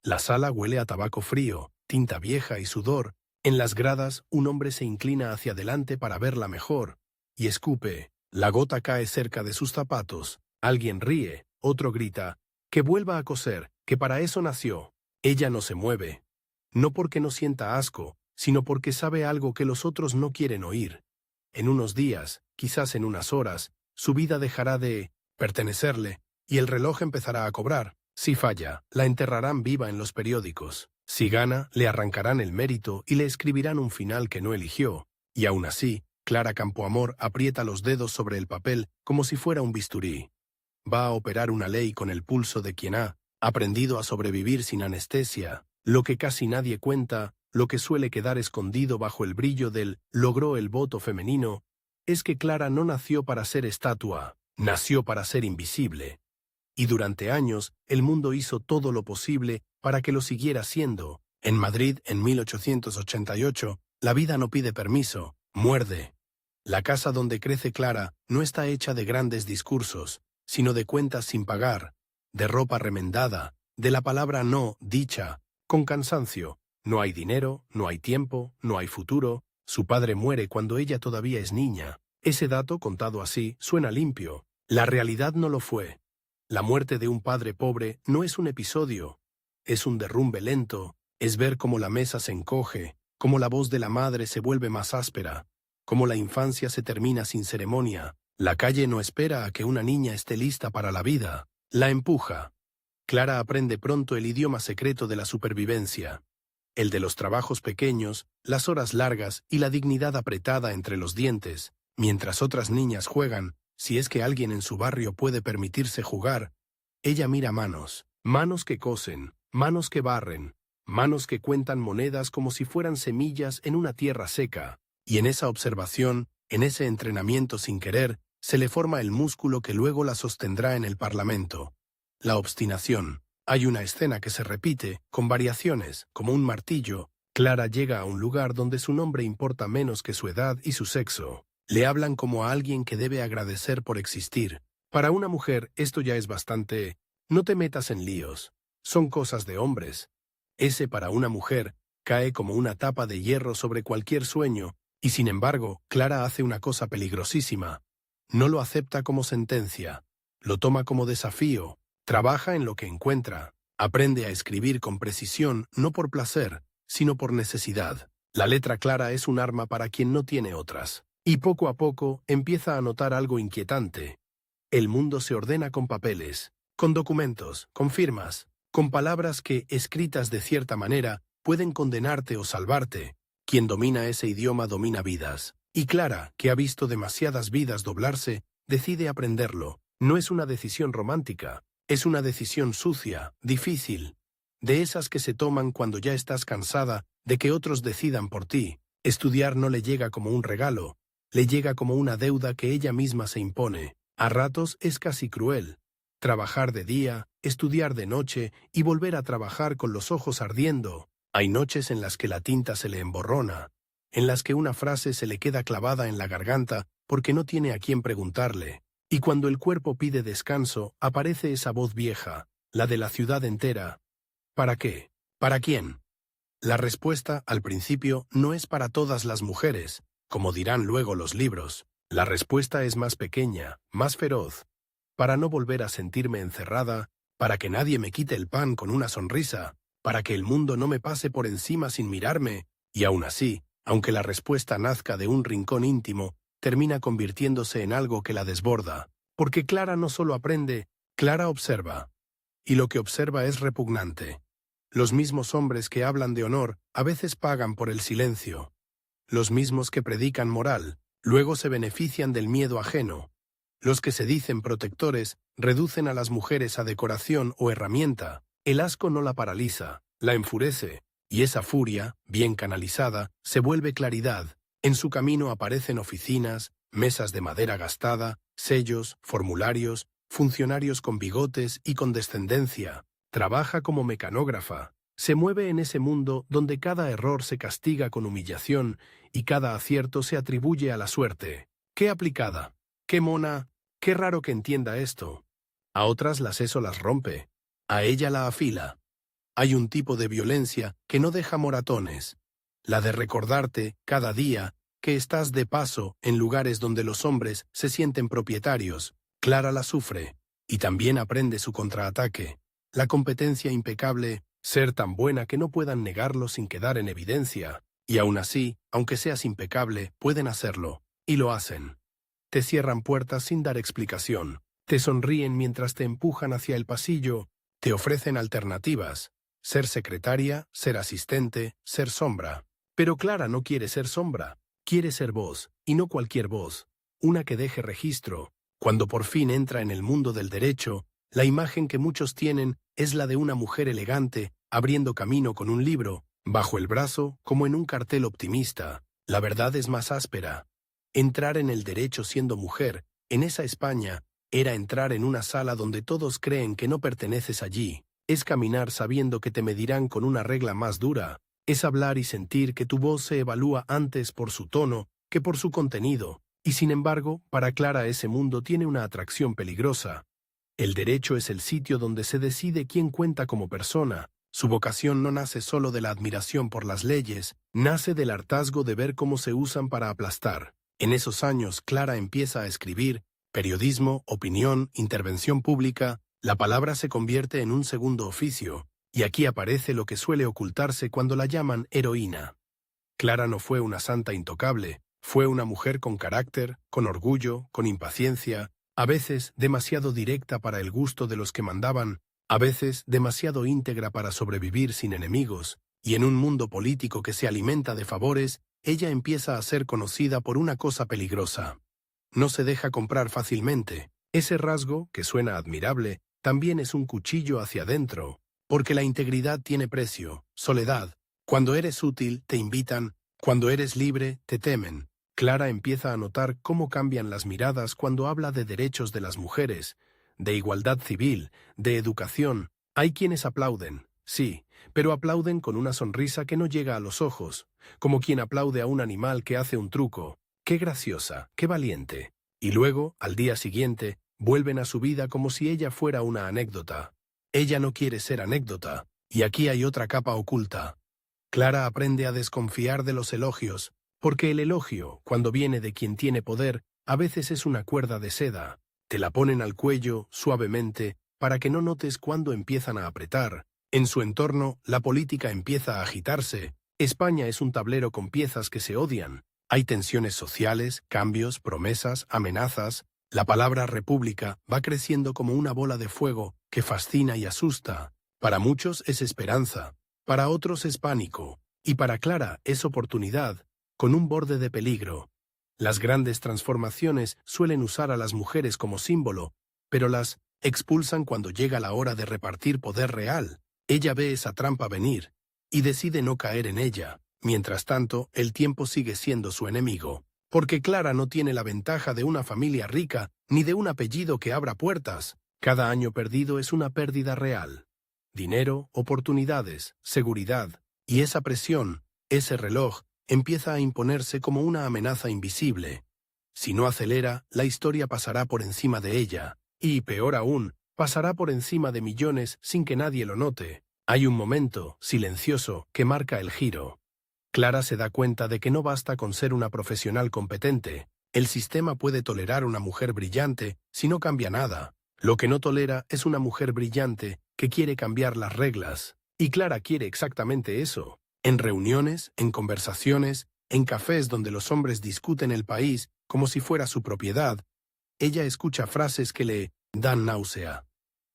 La sala huele a tabaco frío, tinta vieja y sudor. En las gradas, un hombre se inclina hacia adelante para verla mejor, y escupe. La gota cae cerca de sus zapatos. Alguien ríe, otro grita, que vuelva a coser, que para eso nació. Ella no se mueve. No porque no sienta asco, sino porque sabe algo que los otros no quieren oír. En unos días, quizás en unas horas, su vida dejará de pertenecerle, y el reloj empezará a cobrar. Si falla, la enterrarán viva en los periódicos. Si gana, le arrancarán el mérito y le escribirán un final que no eligió. Y aún así, Clara Campoamor aprieta los dedos sobre el papel como si fuera un bisturí. Va a operar una ley con el pulso de quien ha aprendido a sobrevivir sin anestesia. Lo que casi nadie cuenta, lo que suele quedar escondido bajo el brillo del logró el voto femenino, es que Clara no nació para ser estatua, nació para ser invisible. Y durante años, el mundo hizo todo lo posible para que lo siguiera siendo. En Madrid, en 1888, la vida no pide permiso, muerde. La casa donde crece Clara no está hecha de grandes discursos, sino de cuentas sin pagar, de ropa remendada, de la palabra no dicha, con cansancio. No hay dinero, no hay tiempo, no hay futuro. Su padre muere cuando ella todavía es niña. Ese dato, contado así, suena limpio. La realidad no lo fue. La muerte de un padre pobre no es un episodio, es un derrumbe lento, es ver cómo la mesa se encoge, cómo la voz de la madre se vuelve más áspera, cómo la infancia se termina sin ceremonia. La calle no espera a que una niña esté lista para la vida, la empuja. Clara aprende pronto el idioma secreto de la supervivencia, el de los trabajos pequeños, las horas largas y la dignidad apretada entre los dientes, mientras otras niñas juegan. Si es que alguien en su barrio puede permitirse jugar, ella mira manos, manos que cosen, manos que barren, manos que cuentan monedas como si fueran semillas en una tierra seca, y en esa observación, en ese entrenamiento sin querer, se le forma el músculo que luego la sostendrá en el Parlamento. La obstinación. Hay una escena que se repite, con variaciones, como un martillo. Clara llega a un lugar donde su nombre importa menos que su edad y su sexo. Le hablan como a alguien que debe agradecer por existir. Para una mujer esto ya es bastante. No te metas en líos. Son cosas de hombres. Ese para una mujer cae como una tapa de hierro sobre cualquier sueño, y sin embargo, Clara hace una cosa peligrosísima. No lo acepta como sentencia. Lo toma como desafío. Trabaja en lo que encuentra. Aprende a escribir con precisión, no por placer, sino por necesidad. La letra clara es un arma para quien no tiene otras. Y poco a poco empieza a notar algo inquietante. El mundo se ordena con papeles, con documentos, con firmas, con palabras que, escritas de cierta manera, pueden condenarte o salvarte. Quien domina ese idioma domina vidas. Y Clara, que ha visto demasiadas vidas doblarse, decide aprenderlo. No es una decisión romántica, es una decisión sucia, difícil. De esas que se toman cuando ya estás cansada de que otros decidan por ti. Estudiar no le llega como un regalo. Le llega como una deuda que ella misma se impone. A ratos es casi cruel. Trabajar de día, estudiar de noche y volver a trabajar con los ojos ardiendo. Hay noches en las que la tinta se le emborrona, en las que una frase se le queda clavada en la garganta porque no tiene a quién preguntarle. Y cuando el cuerpo pide descanso, aparece esa voz vieja, la de la ciudad entera. ¿Para qué? ¿Para quién? La respuesta, al principio, no es para todas las mujeres, como dirán luego los libros. La respuesta es más pequeña, más feroz. Para no volver a sentirme encerrada, para que nadie me quite el pan con una sonrisa, para que el mundo no me pase por encima sin mirarme, y aún así, aunque la respuesta nazca de un rincón íntimo, termina convirtiéndose en algo que la desborda. Porque Clara no solo aprende, Clara observa. Y lo que observa es repugnante. Los mismos hombres que hablan de honor a veces pagan por el silencio. Los mismos que predican moral, luego se benefician del miedo ajeno. Los que se dicen protectores reducen a las mujeres a decoración o herramienta. El asco no la paraliza, la enfurece, y esa furia, bien canalizada, se vuelve claridad. En su camino aparecen oficinas, mesas de madera gastada, sellos, formularios, funcionarios con bigotes y condescendencia. Trabaja como mecanógrafa. Se mueve en ese mundo donde cada error se castiga con humillación y cada acierto se atribuye a la suerte. ¡Qué aplicada! ¡Qué mona! ¡Qué raro que entienda esto! A otras las eso las rompe. A ella la afila. hay un tipo de violencia que no deja moratones. La de recordarte, cada día, que estás de paso en lugares donde los hombres se sienten propietarios. Clara la sufre, y también aprende su contraataque. La competencia impecable, ser tan buena que no puedan negarlo sin quedar en evidencia. Y aún así, aunque seas impecable, pueden hacerlo. Y lo hacen. Te cierran puertas sin dar explicación. Te sonríen mientras te empujan hacia el pasillo. Te ofrecen alternativas. Ser secretaria, ser asistente, ser sombra. Pero Clara no quiere ser sombra. Quiere ser voz, y no cualquier voz. Una que deje registro. Cuando por fin entra en el mundo del derecho, la imagen que muchos tienen es la de una mujer elegante, abriendo camino con un libro, bajo el brazo, como en un cartel optimista. La verdad es más áspera. Entrar en el derecho siendo mujer, en esa España, era entrar en una sala donde todos creen que no perteneces allí. Es caminar sabiendo que te medirán con una regla más dura. Es hablar y sentir que tu voz se evalúa antes por su tono que por su contenido. Y sin embargo, para Clara ese mundo tiene una atracción peligrosa. El derecho es el sitio donde se decide quién cuenta como persona. Su vocación no nace solo de la admiración por las leyes, nace del hartazgo de ver cómo se usan para aplastar. En esos años, Clara empieza a escribir periodismo, opinión, intervención pública. La palabra se convierte en un segundo oficio, y aquí aparece lo que suele ocultarse cuando la llaman heroína. Clara no fue una santa intocable, fue una mujer con carácter, con orgullo, con impaciencia, a veces demasiado directa para el gusto de los que mandaban, a veces demasiado íntegra para sobrevivir sin enemigos, y en un mundo político que se alimenta de favores, ella empieza a ser conocida por una cosa peligrosa. No se deja comprar fácilmente. Ese rasgo, que suena admirable, también es un cuchillo hacia adentro, porque la integridad tiene precio, soledad. Cuando eres útil, te invitan, cuando eres libre, te temen. Clara empieza a notar cómo cambian las miradas cuando habla de derechos de las mujeres, de igualdad civil, de educación. Hay quienes aplauden, sí, pero aplauden con una sonrisa que no llega a los ojos, como quien aplaude a un animal que hace un truco. ¡Qué graciosa, qué valiente! Y luego, al día siguiente, vuelven a su vida como si ella fuera una anécdota. Ella no quiere ser anécdota, y aquí hay otra capa oculta. Clara aprende a desconfiar de los elogios, porque el elogio, cuando viene de quien tiene poder, a veces es una cuerda de seda. Te la ponen al cuello, suavemente, para que no notes cuándo empiezan a apretar. En su entorno, la política empieza a agitarse. España es un tablero con piezas que se odian. Hay tensiones sociales, cambios, promesas, amenazas. La palabra república va creciendo como una bola de fuego que fascina y asusta. Para muchos es esperanza, para otros es pánico, y para Clara es oportunidad, con un borde de peligro. Las grandes transformaciones suelen usar a las mujeres como símbolo, pero las expulsan cuando llega la hora de repartir poder real. Ella ve esa trampa venir, y decide no caer en ella. Mientras tanto, el tiempo sigue siendo su enemigo, porque Clara no tiene la ventaja de una familia rica, ni de un apellido que abra puertas. Cada año perdido es una pérdida real. Dinero, oportunidades, seguridad, y esa presión, ese reloj, empieza a imponerse como una amenaza invisible. Si no acelera, la historia pasará por encima de ella, y, peor aún, pasará por encima de millones sin que nadie lo note. Hay un momento, silencioso, que marca el giro. Clara se da cuenta de que no basta con ser una profesional competente. El sistema puede tolerar una mujer brillante si no cambia nada. Lo que no tolera es una mujer brillante que quiere cambiar las reglas. Y Clara quiere exactamente eso. En reuniones, en conversaciones, en cafés donde los hombres discuten el país como si fuera su propiedad, ella escucha frases que le dan náusea.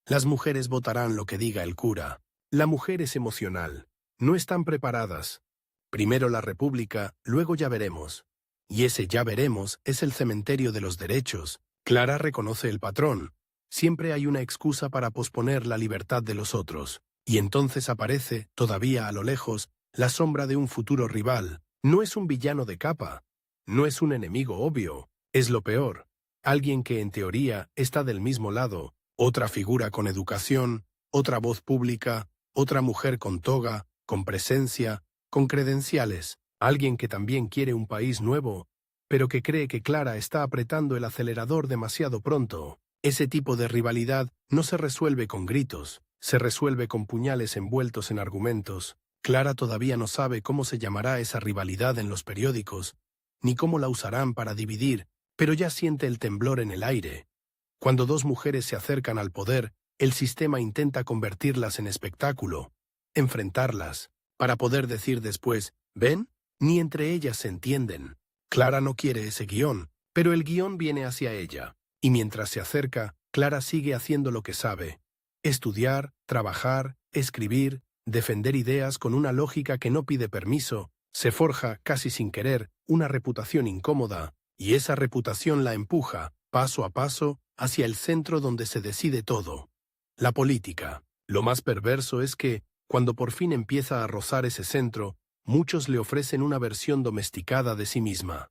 Las mujeres votarán lo que diga el cura. La mujer es emocional. No están preparadas. Primero la república, luego ya veremos. Y ese ya veremos es el cementerio de los derechos. Clara reconoce el patrón. Siempre hay una excusa para posponer la libertad de los otros. Y entonces aparece, todavía a lo lejos, la sombra de un futuro rival. No es un villano de capa. No es un enemigo obvio. Es lo peor. Alguien que en teoría está del mismo lado. Otra figura con educación, otra voz pública, otra mujer con toga, con presencia, con credenciales. Alguien que también quiere un país nuevo, pero que cree que Clara está apretando el acelerador demasiado pronto. Ese tipo de rivalidad no se resuelve con gritos, se resuelve con puñales envueltos en argumentos. Clara todavía no sabe cómo se llamará esa rivalidad en los periódicos, ni cómo la usarán para dividir, pero ya siente el temblor en el aire. Cuando dos mujeres se acercan al poder, el sistema intenta convertirlas en espectáculo, enfrentarlas, para poder decir después, ¿ven? Ni entre ellas se entienden. Clara no quiere ese guión, pero el guión viene hacia ella, y mientras se acerca, Clara sigue haciendo lo que sabe: estudiar, trabajar, escribir, defender ideas con una lógica que no pide permiso. Se forja, casi sin querer, una reputación incómoda, y esa reputación la empuja, paso a paso, hacia el centro donde se decide todo: la política. Lo más perverso es que, cuando por fin empieza a rozar ese centro, muchos le ofrecen una versión domesticada de sí misma.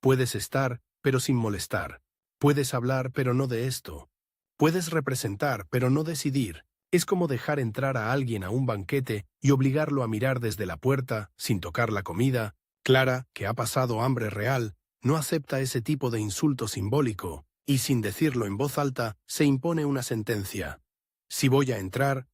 Puedes estar, pero sin molestar. Puedes hablar, pero no de esto. Puedes representar, pero no decidir. Es como dejar entrar a alguien a un banquete y obligarlo a mirar desde la puerta, sin tocar la comida. Clara, que ha pasado hambre real, no acepta ese tipo de insulto simbólico, y sin decirlo en voz alta, se impone una sentencia. Si voy a entrar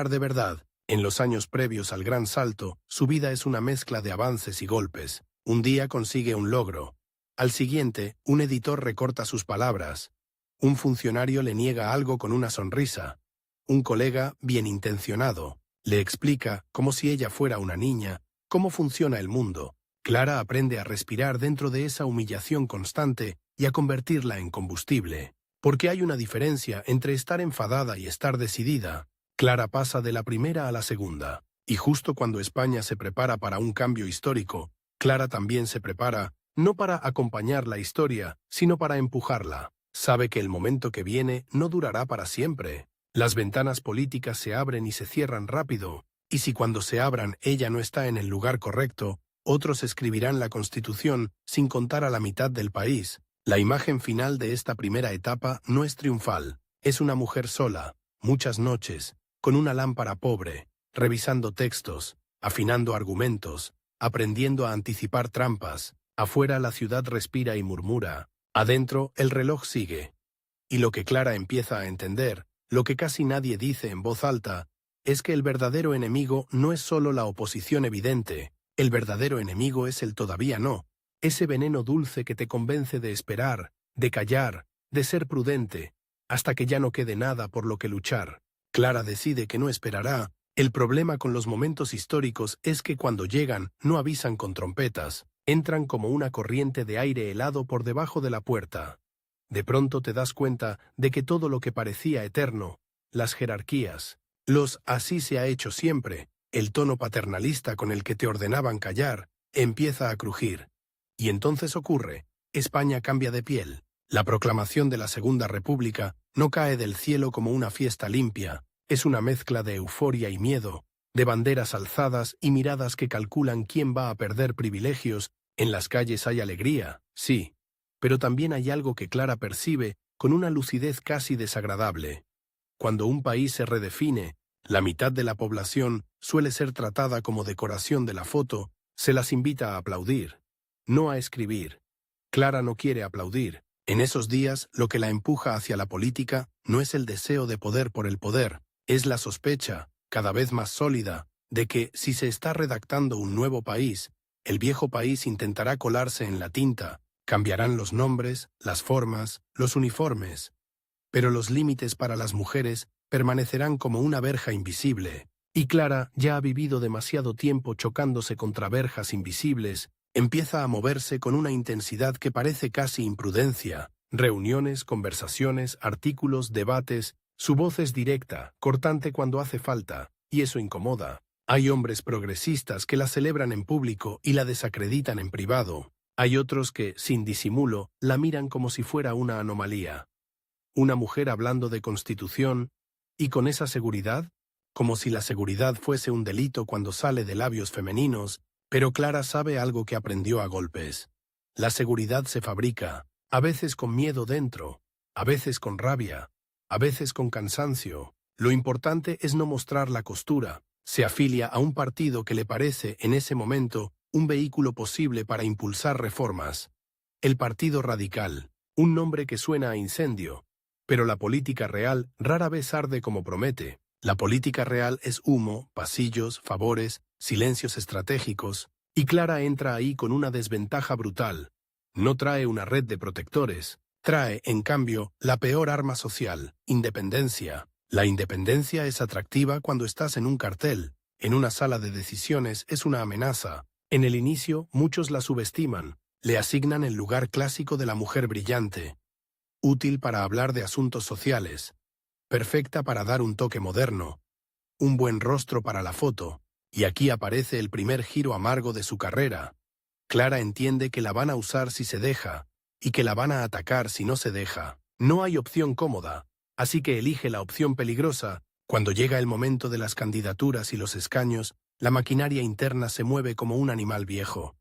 de verdad. En los años previos al gran salto, su vida es una mezcla de avances y golpes. Un día consigue un logro. Al siguiente, un editor recorta sus palabras. Un funcionario le niega algo con una sonrisa. Un colega, bien intencionado, le explica, como si ella fuera una niña, cómo funciona el mundo. Clara aprende a respirar dentro de esa humillación constante y a convertirla en combustible. Porque hay una diferencia entre estar enfadada y estar decidida. Clara pasa de la primera a la segunda, y justo cuando España se prepara para un cambio histórico, Clara también se prepara, no para acompañar la historia, sino para empujarla. Sabe que el momento que viene no durará para siempre. Las ventanas políticas se abren y se cierran rápido, y si cuando se abran ella no está en el lugar correcto, otros escribirán la Constitución sin contar a la mitad del país. La imagen final de esta primera etapa no es triunfal, es una mujer sola, muchas noches, con una lámpara pobre, revisando textos, afinando argumentos, aprendiendo a anticipar trampas. Afuera la ciudad respira y murmura. Adentro el reloj sigue. Y lo que Clara empieza a entender, lo que casi nadie dice en voz alta, es que el verdadero enemigo no es solo la oposición evidente, el verdadero enemigo es el todavía no, ese veneno dulce que te convence de esperar, de callar, de ser prudente, hasta que ya no quede nada por lo que luchar. Clara decide que no esperará. El problema con los momentos históricos es que cuando llegan no avisan con trompetas, entran como una corriente de aire helado por debajo de la puerta. De pronto te das cuenta de que todo lo que parecía eterno, las jerarquías, los así se ha hecho siempre, el tono paternalista con el que te ordenaban callar, empieza a crujir. Y entonces ocurre, España cambia de piel. La proclamación de la Segunda República no cae del cielo como una fiesta limpia, es una mezcla de euforia y miedo, de banderas alzadas y miradas que calculan quién va a perder privilegios. En las calles hay alegría, sí, pero también hay algo que Clara percibe con una lucidez casi desagradable. Cuando un país se redefine, la mitad de la población suele ser tratada como decoración de la foto, se las invita a aplaudir, no a escribir. Clara no quiere aplaudir. En esos días, lo que la empuja hacia la política no es el deseo de poder por el poder, es la sospecha, cada vez más sólida, de que, si se está redactando un nuevo país, el viejo país intentará colarse en la tinta, cambiarán los nombres, las formas, los uniformes. Pero los límites para las mujeres permanecerán como una verja invisible, y Clara ya ha vivido demasiado tiempo chocándose contra verjas invisibles. Empieza a moverse con una intensidad que parece casi imprudencia. Reuniones, conversaciones, artículos, debates. Su voz es directa, cortante cuando hace falta, y eso incomoda. Hay hombres progresistas que la celebran en público y la desacreditan en privado. Hay otros que, sin disimulo, la miran como si fuera una anomalía. Una mujer hablando de Constitución, y con esa seguridad, como si la seguridad fuese un delito cuando sale de labios femeninos. Pero Clara sabe algo que aprendió a golpes. La seguridad se fabrica, a veces con miedo dentro, a veces con rabia, a veces con cansancio. Lo importante es no mostrar la costura. Se afilia a un partido que le parece, en ese momento, un vehículo posible para impulsar reformas. El Partido Radical, un nombre que suena a incendio, Pero la política real rara vez arde como promete. La política real es humo, pasillos, favores, silencios estratégicos, y Clara entra ahí con una desventaja brutal. No trae una red de protectores, trae, en cambio, la peor arma social, independencia. La independencia es atractiva cuando estás en un cartel, en una sala de decisiones es una amenaza. En el inicio, muchos la subestiman, le asignan el lugar clásico de la mujer brillante, útil para hablar de asuntos sociales, perfecta para dar un toque moderno, un buen rostro para la foto, y aquí aparece el primer giro amargo de su carrera. Clara entiende que la van a usar si se deja, y que la van a atacar si no se deja. No hay opción cómoda, así que elige la opción peligrosa. Cuando llega el momento de las candidaturas y los escaños, la maquinaria interna se mueve como un animal viejo.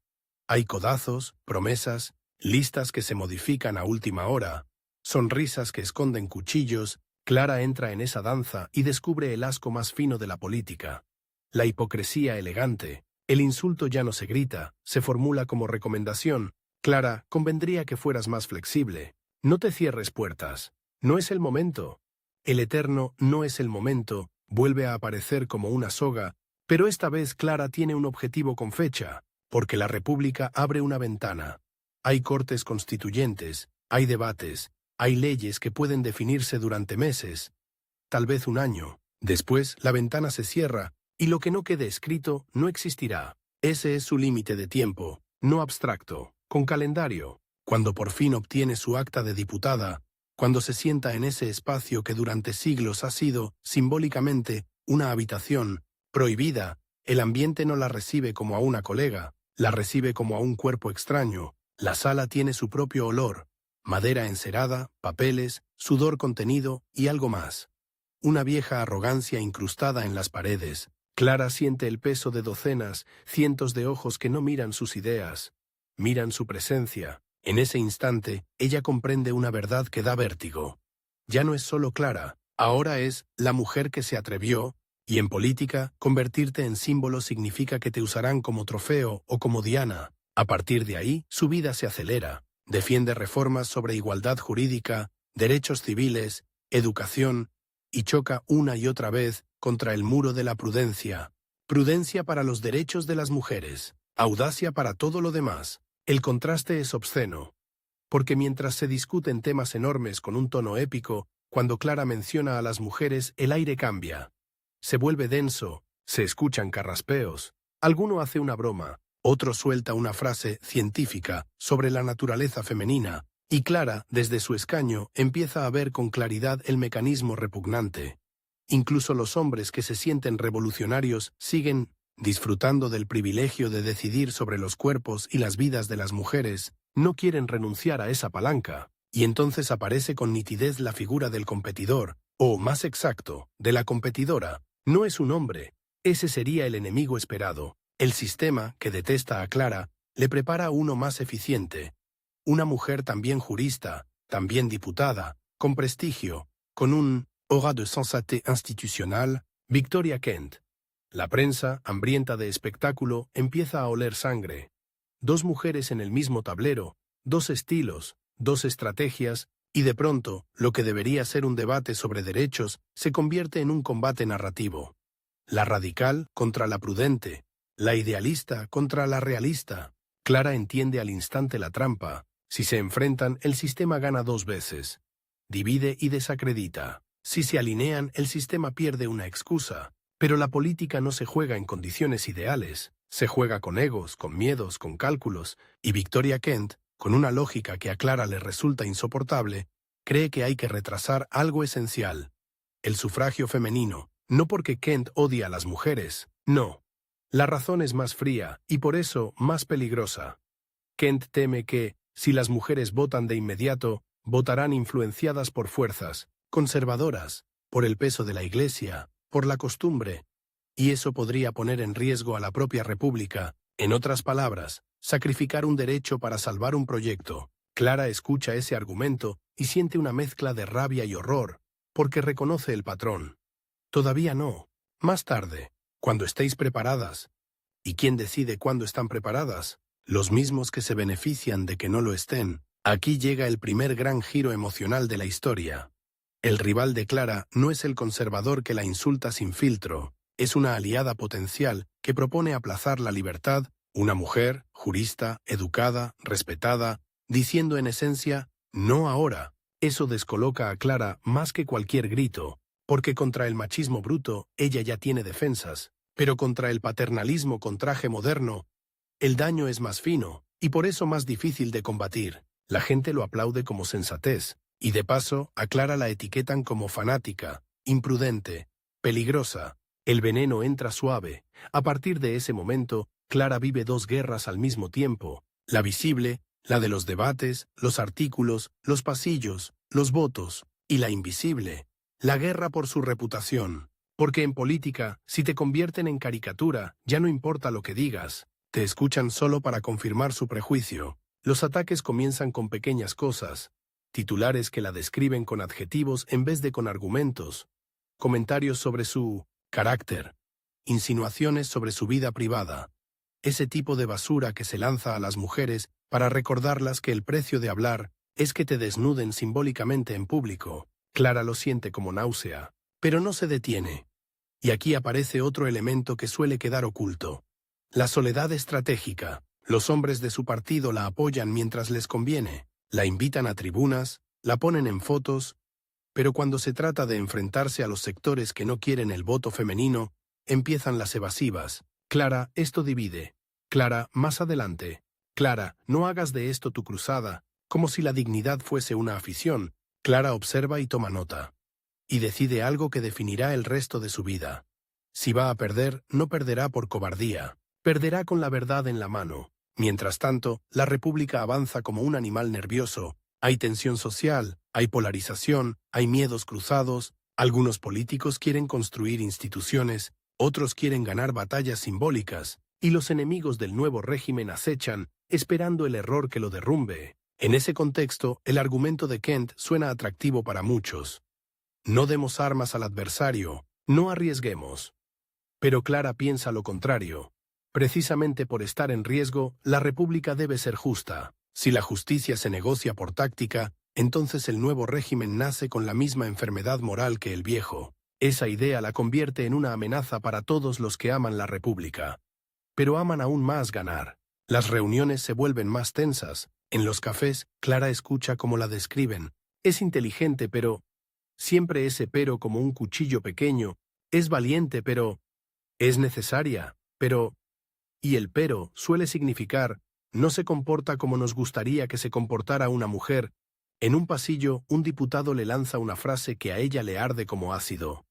Hay codazos, promesas, listas que se modifican a última hora, sonrisas que esconden cuchillos. Clara entra en esa danza y descubre el asco más fino de la política. La hipocresía elegante. El insulto ya no se grita, se formula como recomendación. Clara, convendría que fueras más flexible. No te cierres puertas. No es el momento. El eterno no es el momento, vuelve a aparecer como una soga, pero esta vez Clara tiene un objetivo con fecha, porque la República abre una ventana. Hay cortes constituyentes, hay debates, hay leyes que pueden definirse durante meses, tal vez un año. Después, la ventana se cierra, y lo que no quede escrito no existirá. Ese es su límite de tiempo, no abstracto, con calendario. Cuando por fin obtiene su acta de diputada, cuando se sienta en ese espacio que durante siglos ha sido, simbólicamente, una habitación prohibida, el ambiente no la recibe como a una colega, la recibe como a un cuerpo extraño. La sala tiene su propio olor, madera encerada, papeles, sudor contenido y algo más. Una vieja arrogancia incrustada en las paredes. Clara siente el peso de docenas, cientos de ojos que no miran sus ideas, miran su presencia. En ese instante, ella comprende una verdad que da vértigo. Ya no es solo Clara, ahora es la mujer que se atrevió, y en política, convertirte en símbolo significa que te usarán como trofeo o como diana. A partir de ahí, su vida se acelera. Defiende reformas sobre igualdad jurídica, derechos civiles, educación, y choca una y otra vez contra el muro de la prudencia. Prudencia para los derechos de las mujeres, audacia para todo lo demás. El contraste es obsceno, porque mientras se discuten temas enormes con un tono épico, cuando Clara menciona a las mujeres, el aire cambia. Se vuelve denso, se escuchan carraspeos, alguno hace una broma, otro suelta una frase científica sobre la naturaleza femenina, y Clara, desde su escaño, empieza a ver con claridad el mecanismo repugnante. Incluso los hombres que se sienten revolucionarios siguen disfrutando del privilegio de decidir sobre los cuerpos y las vidas de las mujeres, no quieren renunciar a esa palanca, y entonces aparece con nitidez la figura del competidor, o, más exacto, de la competidora. No es un hombre, ese sería el enemigo esperado. El sistema, que detesta a Clara, le prepara uno más eficiente. Una mujer también jurista, también diputada, con prestigio, con un aura de sensatez institucional, Victoria Kent. La prensa, hambrienta de espectáculo, empieza a oler sangre. Dos mujeres en el mismo tablero, dos estilos, dos estrategias, y de pronto, lo que debería ser un debate sobre derechos se convierte en un combate narrativo. La radical contra la prudente, la idealista contra la realista. Clara entiende al instante la trampa. Si se enfrentan, el sistema gana dos veces. Divide y desacredita. Si se alinean, el sistema pierde una excusa. Pero la política no se juega en condiciones ideales. Se juega con egos, con miedos, con cálculos. Y Victoria Kent, con una lógica que a Clara le resulta insoportable, cree que hay que retrasar algo esencial. El sufragio femenino. No porque Kent odia a las mujeres, no. La razón es más fría y por eso más peligrosa. Kent teme que, si las mujeres votan de inmediato, votarán influenciadas por fuerzas conservadoras, por el peso de la Iglesia, por la costumbre, y eso podría poner en riesgo a la propia República. En otras palabras, sacrificar un derecho para salvar un proyecto. Clara escucha ese argumento y siente una mezcla de rabia y horror, porque reconoce el patrón. Todavía no. Más tarde, cuando estéis preparadas. ¿Y quién decide cuándo están preparadas? Los mismos que se benefician de que no lo estén. Aquí llega el primer gran giro emocional de la historia. El rival de Clara no es el conservador que la insulta sin filtro, es una aliada potencial que propone aplazar la libertad, una mujer, jurista, educada, respetada, diciendo en esencia, no ahora. Eso descoloca a Clara más que cualquier grito, porque contra el machismo bruto ella ya tiene defensas, pero contra el paternalismo con traje moderno, el daño es más fino, y por eso más difícil de combatir. La gente lo aplaude como sensatez, y de paso a Clara la etiquetan como fanática, imprudente, peligrosa. El veneno entra suave. A partir de ese momento, Clara vive dos guerras al mismo tiempo, la visible, la de los debates, los artículos, los pasillos, los votos, y la invisible, la guerra por su reputación. Porque en política, si te convierten en caricatura, ya no importa lo que digas, te escuchan solo para confirmar su prejuicio. Los ataques comienzan con pequeñas cosas, titulares que la describen con adjetivos en vez de con argumentos, comentarios sobre su carácter, insinuaciones sobre su vida privada, ese tipo de basura que se lanza a las mujeres para recordarlas que el precio de hablar es que te desnuden simbólicamente en público. Clara lo siente como náusea, pero no se detiene. Y aquí aparece otro elemento que suele quedar oculto. La soledad estratégica. Los hombres de su partido la apoyan mientras les conviene, la invitan a tribunas, la ponen en fotos, pero cuando se trata de enfrentarse a los sectores que no quieren el voto femenino, empiezan las evasivas. Clara, esto divide. Clara, más adelante. Clara, no hagas de esto tu cruzada, como si la dignidad fuese una afición. Clara observa y toma nota. Y decide algo que definirá el resto de su vida. Si va a perder, no perderá por cobardía. Perderá con la verdad en la mano. Mientras tanto, la República avanza como un animal nervioso. Hay tensión social, hay polarización, hay miedos cruzados. Algunos políticos quieren construir instituciones, otros quieren ganar batallas simbólicas, y los enemigos del nuevo régimen acechan, esperando el error que lo derrumbe. En ese contexto, el argumento de Kent suena atractivo para muchos. No demos armas al adversario, no arriesguemos. Pero Clara piensa lo contrario. Precisamente por estar en riesgo, la República debe ser justa. Si la justicia se negocia por táctica, entonces el nuevo régimen nace con la misma enfermedad moral que el viejo. Esa idea la convierte en una amenaza para todos los que aman la República. Pero aman aún más ganar. Las reuniones se vuelven más tensas. En los cafés, Clara escucha cómo la describen. Es inteligente, pero... Siempre ese pero como un cuchillo pequeño. Es valiente, pero... Es necesaria, pero... Y el pero suele significar, no se comporta como nos gustaría que se comportara una mujer. En un pasillo, un diputado le lanza una frase que a ella le arde como ácido.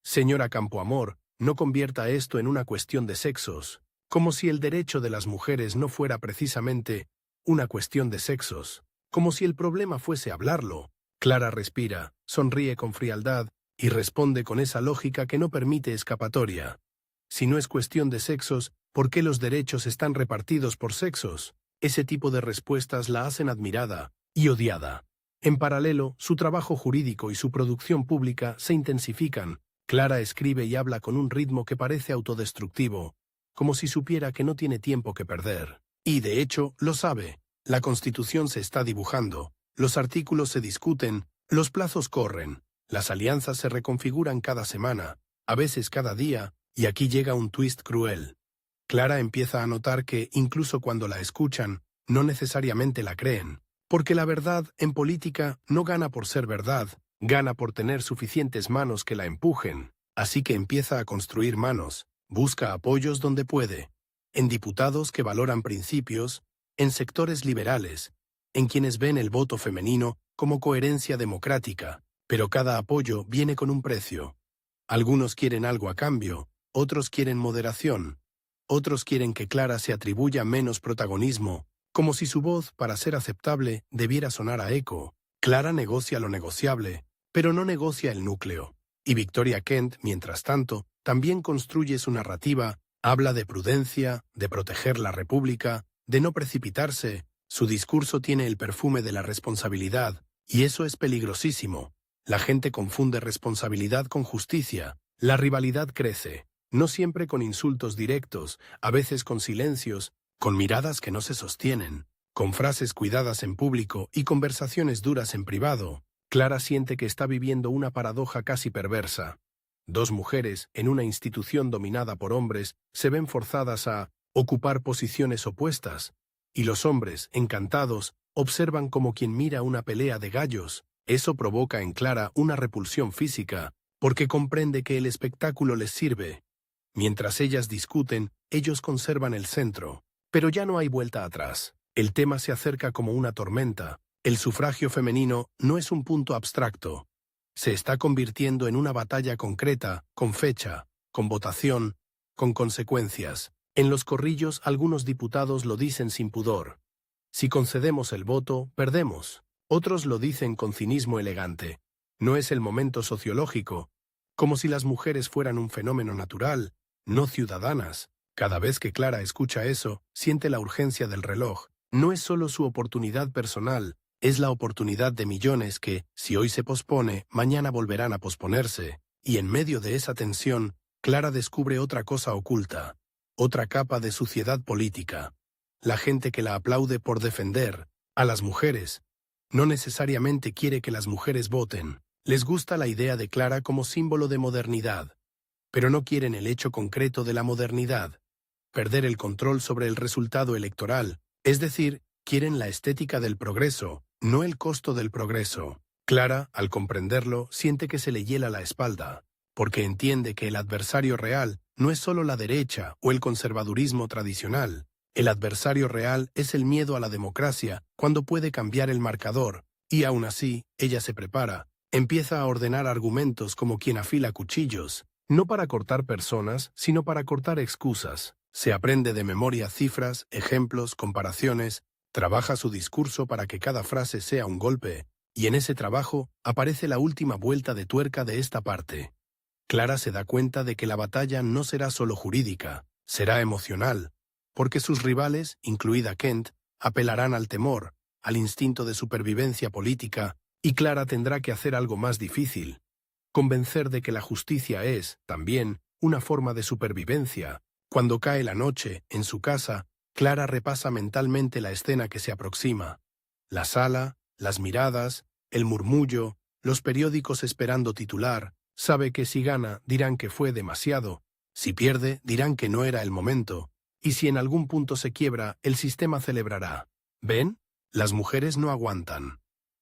Señora Campoamor, no convierta esto en una cuestión de sexos, como si el derecho de las mujeres no fuera precisamente una cuestión de sexos, como si el problema fuese hablarlo. Clara respira, sonríe con frialdad y responde con esa lógica que no permite escapatoria. Si no es cuestión de sexos, ¿por qué los derechos están repartidos por sexos? Ese tipo de respuestas la hacen admirada y odiada. En paralelo, su trabajo jurídico y su producción pública se intensifican. Clara escribe y habla con un ritmo que parece autodestructivo, como si supiera que no tiene tiempo que perder. Y de hecho, lo sabe. La Constitución se está dibujando, los artículos se discuten, los plazos corren, las alianzas se reconfiguran cada semana, a veces cada día, y aquí llega un twist cruel. Clara empieza a notar que, incluso cuando la escuchan, no necesariamente la creen, porque la verdad, en política, no gana por ser verdad, gana por tener suficientes manos que la empujen, así que empieza a construir manos, busca apoyos donde puede, en diputados que valoran principios, en sectores liberales, en quienes ven el voto femenino como coherencia democrática, pero cada apoyo viene con un precio. Algunos quieren algo a cambio, otros quieren moderación, otros quieren que Clara se atribuya menos protagonismo, como si su voz, para ser aceptable, debiera sonar a eco. Clara negocia lo negociable, pero no negocia el núcleo. Y Victoria Kent, mientras tanto, también construye su narrativa, habla de prudencia, de proteger la República, de no precipitarse. Su discurso tiene el perfume de la responsabilidad, y eso es peligrosísimo. La gente confunde responsabilidad con justicia. La rivalidad crece, no siempre con insultos directos, a veces con silencios, con miradas que no se sostienen, con frases cuidadas en público y conversaciones duras en privado. Clara siente que está viviendo una paradoja casi perversa. Dos mujeres, en una institución dominada por hombres, se ven forzadas a ocupar posiciones opuestas, y los hombres, encantados, observan como quien mira una pelea de gallos. Eso provoca en Clara una repulsión física, porque comprende que el espectáculo les sirve. Mientras ellas discuten, ellos conservan el centro, pero ya no hay vuelta atrás. El tema se acerca como una tormenta. El sufragio femenino no es un punto abstracto. Se está convirtiendo en una batalla concreta, con fecha, con votación, con consecuencias. En los corrillos algunos diputados lo dicen sin pudor. Si concedemos el voto, perdemos. Otros lo dicen con cinismo elegante. No es el momento sociológico, como si las mujeres fueran un fenómeno natural, no ciudadanas. Cada vez que Clara escucha eso, siente la urgencia del reloj. No es solo su oportunidad personal, es la oportunidad de millones que, si hoy se pospone, mañana volverán a posponerse. Y en medio de esa tensión, Clara descubre otra cosa oculta, otra capa de suciedad política. La gente que la aplaude por defender a las mujeres no necesariamente quiere que las mujeres voten. Les gusta la idea de Clara como símbolo de modernidad, pero no quieren el hecho concreto de la modernidad, perder el control sobre el resultado electoral, es decir, quieren la estética del progreso, no el costo del progreso. Clara, al comprenderlo, siente que se le hiela la espalda, porque entiende que el adversario real no es solo la derecha o el conservadurismo tradicional. El adversario real es el miedo a la democracia cuando puede cambiar el marcador, y aún así, ella se prepara. Empieza a ordenar argumentos como quien afila cuchillos, no para cortar personas, sino para cortar excusas. Se aprende de memoria cifras, ejemplos, comparaciones, trabaja su discurso para que cada frase sea un golpe, y en ese trabajo aparece la última vuelta de tuerca de esta parte. Clara se da cuenta de que la batalla no será solo jurídica, será emocional, porque sus rivales, incluida Kent, apelarán al temor, al instinto de supervivencia política, y Clara tendrá que hacer algo más difícil, convencer de que la justicia es, también, una forma de supervivencia. Cuando cae la noche, en su casa, Clara repasa mentalmente la escena que se aproxima. La sala, las miradas, el murmullo, los periódicos esperando titular. Sabe que si gana, dirán que fue demasiado. Si pierde, dirán que no era el momento. Y si en algún punto se quiebra, el sistema celebrará. ¿Ven? Las mujeres no aguantan.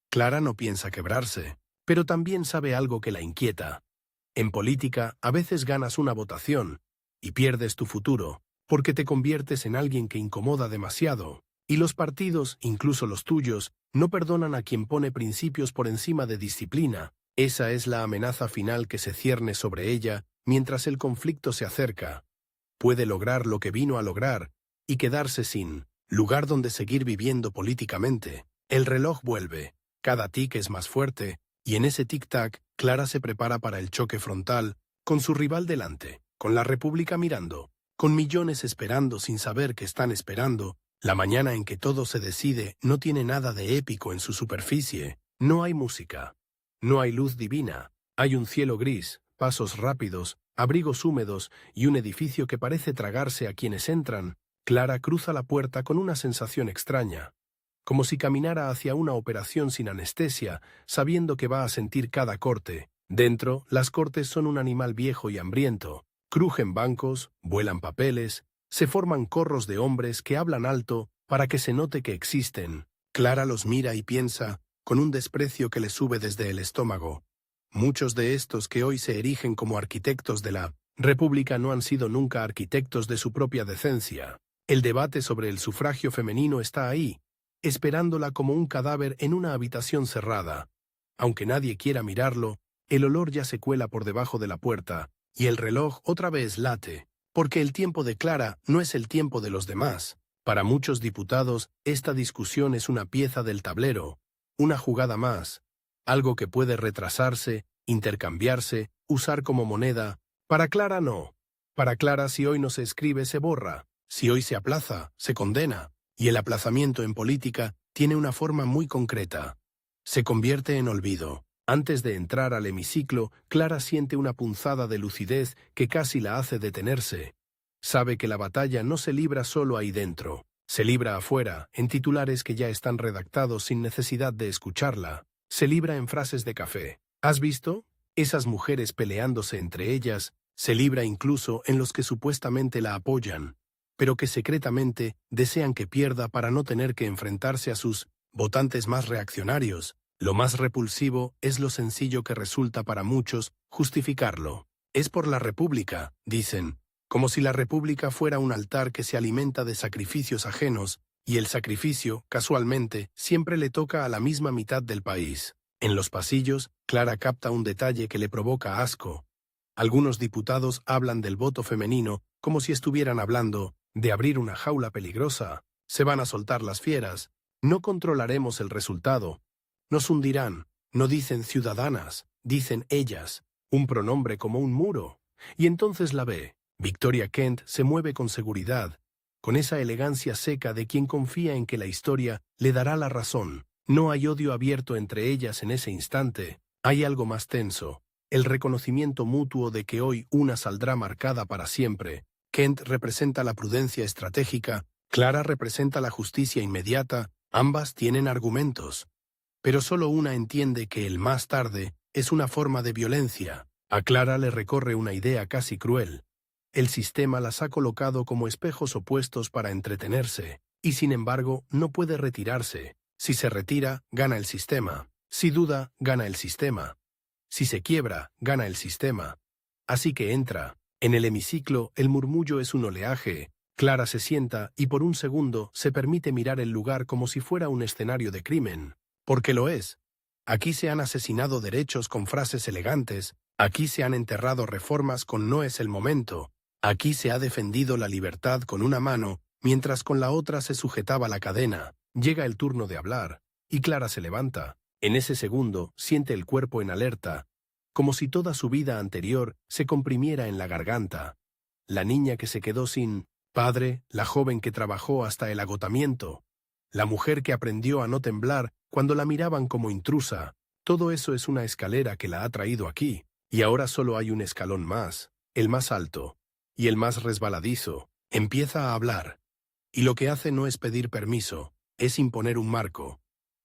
Clara no piensa quebrarse, pero también sabe algo que la inquieta. En política, a veces ganas una votación y pierdes tu futuro, porque te conviertes en alguien que incomoda demasiado. Y los partidos, incluso los tuyos, no perdonan a quien pone principios por encima de disciplina. Esa es la amenaza final que se cierne sobre ella mientras el conflicto se acerca. Puede lograr lo que vino a lograr y quedarse sin lugar donde seguir viviendo políticamente. El reloj vuelve, cada tic es más fuerte, y en ese tic-tac, Clara se prepara para el choque frontal, con su rival delante, con la República mirando, con millones esperando sin saber que están esperando. La mañana en que todo se decide no tiene nada de épico en su superficie. No hay música, no hay luz divina, hay un cielo gris, pasos rápidos, abrigos húmedos y un edificio que parece tragarse a quienes entran. Clara cruza la puerta con una sensación extraña, como si caminara hacia una operación sin anestesia, sabiendo que va a sentir cada corte. Dentro, las cortes son un animal viejo y hambriento. Crujen bancos, vuelan papeles, se forman corros de hombres que hablan alto para que se note que existen. Clara los mira y piensa, con un desprecio que le sube desde el estómago. Muchos de estos que hoy se erigen como arquitectos de la República no han sido nunca arquitectos de su propia decencia. El debate sobre el sufragio femenino está ahí, esperándola como un cadáver en una habitación cerrada. Aunque nadie quiera mirarlo, el olor ya se cuela por debajo de la puerta, y el reloj otra vez late, porque el tiempo de Clara no es el tiempo de los demás. Para muchos diputados, esta discusión es una pieza del tablero, una jugada más, algo que puede retrasarse, intercambiarse, usar como moneda. Para Clara no. Para Clara, si hoy no se escribe, se borra. Si hoy se aplaza, se condena. Y el aplazamiento en política tiene una forma muy concreta. Se convierte en olvido. Antes de entrar al hemiciclo, Clara siente una punzada de lucidez que casi la hace detenerse. Sabe que la batalla no se libra solo ahí dentro. Se libra afuera, en titulares que ya están redactados sin necesidad de escucharla. se libra en frases de café. ¿Has visto? Esas mujeres peleándose entre ellas, se libra incluso en los que supuestamente la apoyan, pero que secretamente desean que pierda para no tener que enfrentarse a sus votantes más reaccionarios. Lo más repulsivo es lo sencillo que resulta para muchos justificarlo. Es por la República, dicen, como si la República fuera un altar que se alimenta de sacrificios ajenos, y el sacrificio, casualmente, siempre le toca a la misma mitad del país. En los pasillos, Clara capta un detalle que le provoca asco. Algunos diputados hablan del voto femenino como si estuvieran hablando de abrir una jaula peligrosa. Se van a soltar las fieras. No controlaremos el resultado. Nos hundirán. No dicen ciudadanas, dicen ellas. Un pronombre como un muro. Y entonces la ve. Victoria Kent se mueve con seguridad, con esa elegancia seca de quien confía en que la historia le dará la razón. No hay odio abierto entre ellas en ese instante. Hay algo más tenso. El reconocimiento mutuo de que hoy una saldrá marcada para siempre. Kent representa la prudencia estratégica, Clara representa la justicia inmediata, ambas tienen argumentos. Pero solo una entiende que el más tarde es una forma de violencia. A Clara le recorre una idea casi cruel. El sistema las ha colocado como espejos opuestos para entretenerse, y sin embargo no puede retirarse. Si se retira, gana el sistema. Si duda, gana el sistema. Si se quiebra, gana el sistema. Así que entra. En el hemiciclo, el murmullo es un oleaje. Clara se sienta y por un segundo se permite mirar el lugar como si fuera un escenario de crimen. Porque lo es. Aquí se han asesinado derechos con frases elegantes. Aquí se han enterrado reformas con no es el momento. Aquí se ha defendido la libertad con una mano, mientras con la otra se sujetaba la cadena. Llega el turno de hablar, y Clara se levanta. En ese segundo siente el cuerpo en alerta, como si toda su vida anterior se comprimiera en la garganta. La niña que se quedó sin padre, la joven que trabajó hasta el agotamiento, la mujer que aprendió a no temblar cuando la miraban como intrusa, todo eso es una escalera que la ha traído aquí, y ahora solo hay un escalón más, el más alto, y el más resbaladizo. Empieza a hablar, y lo que hace no es pedir permiso, es imponer un marco.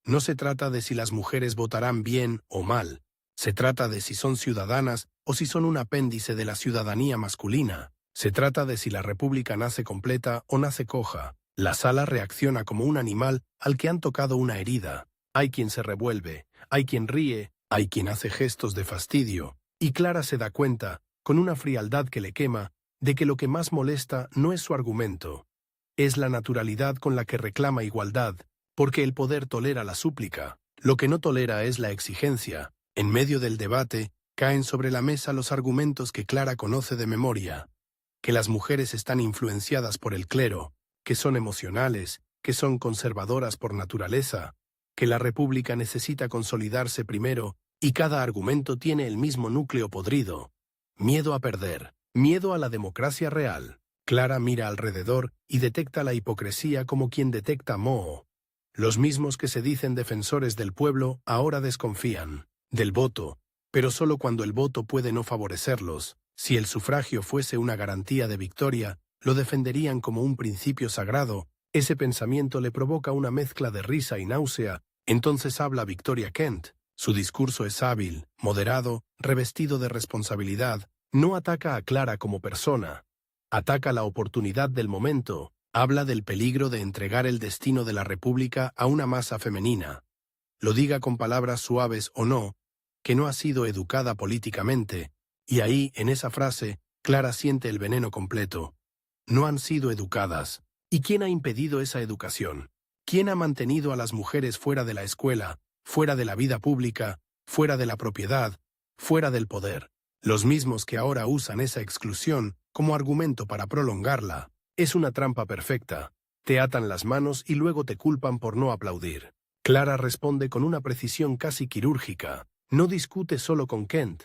No se trata de si las mujeres votarán bien o mal, se trata de si son ciudadanas o si son un apéndice de la ciudadanía masculina. Se trata de si la república nace completa o nace coja. La sala reacciona como un animal al que han tocado una herida. Hay quien se revuelve, hay quien ríe, hay quien hace gestos de fastidio. Y Clara se da cuenta, con una frialdad que le quema, de que lo que más molesta no es su argumento. Es la naturalidad con la que reclama igualdad, porque el poder tolera la súplica. Lo que no tolera es la exigencia. En medio del debate, caen sobre la mesa los argumentos que Clara conoce de memoria. Que las mujeres están influenciadas por el clero, que son emocionales, que son conservadoras por naturaleza, que la república necesita consolidarse primero, y cada argumento tiene el mismo núcleo podrido. Miedo a perder, miedo a la democracia real. Clara mira alrededor y detecta la hipocresía como quien detecta moho. Los mismos que se dicen defensores del pueblo ahora desconfían del voto, pero solo cuando el voto puede no favorecerlos. Si el sufragio fuese una garantía de victoria, lo defenderían como un principio sagrado. Ese pensamiento le provoca una mezcla de risa y náusea. Entonces habla Victoria Kent. Su discurso es hábil, moderado, revestido de responsabilidad. No ataca a Clara como persona. Ataca la oportunidad del momento. Habla del peligro de entregar el destino de la República a una masa femenina. Lo diga con palabras suaves o no, que no ha sido educada políticamente, y ahí, en esa frase, Clara siente el veneno completo. No han sido educadas. ¿Y quién ha impedido esa educación? ¿Quién ha mantenido a las mujeres fuera de la escuela, fuera de la vida pública, fuera de la propiedad, fuera del poder? Los mismos que ahora usan esa exclusión como argumento para prolongarla. Es una trampa perfecta. Te atan las manos y luego te culpan por no aplaudir. Clara responde con una precisión casi quirúrgica. No discute solo con Kent.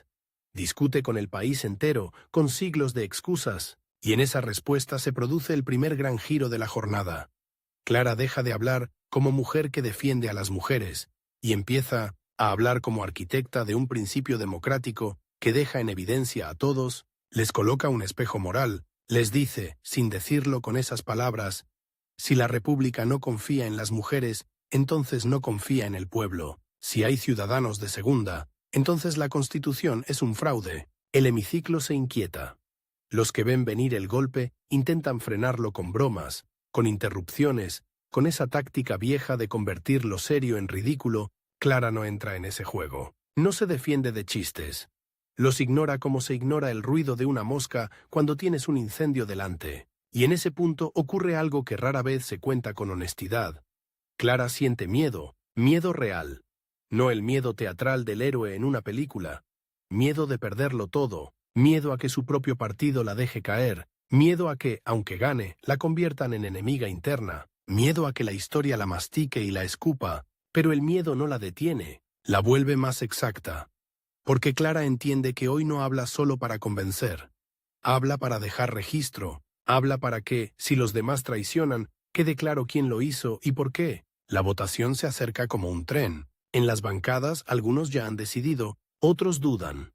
Discute con el país entero, con siglos de excusas. Y en esa respuesta se produce el primer gran giro de la jornada. Clara deja de hablar como mujer que defiende a las mujeres y empieza a hablar como arquitecta de un principio democrático que deja en evidencia a todos, les coloca un espejo moral, les dice, sin decirlo con esas palabras, si la República no confía en las mujeres, entonces no confía en el pueblo. Si hay ciudadanos de segunda, entonces la Constitución es un fraude. El hemiciclo se inquieta. Los que ven venir el golpe intentan frenarlo con bromas, con interrupciones, con esa táctica vieja de convertir lo serio en ridículo. Clara no entra en ese juego. No se defiende de chistes. Los ignora como se ignora el ruido de una mosca cuando tienes un incendio delante. Y en ese punto ocurre algo que rara vez se cuenta con honestidad. Clara siente miedo, miedo real. No el miedo teatral del héroe en una película. Miedo de perderlo todo, miedo a que su propio partido la deje caer, miedo a que, aunque gane, la conviertan en enemiga interna, miedo a que la historia la mastique y la escupa, pero el miedo no la detiene, la vuelve más exacta. Porque Clara entiende que hoy no habla solo para convencer. Habla para dejar registro, habla para que, si los demás traicionan, quede claro quién lo hizo y por qué. La votación se acerca como un tren. En las bancadas algunos ya han decidido, otros dudan.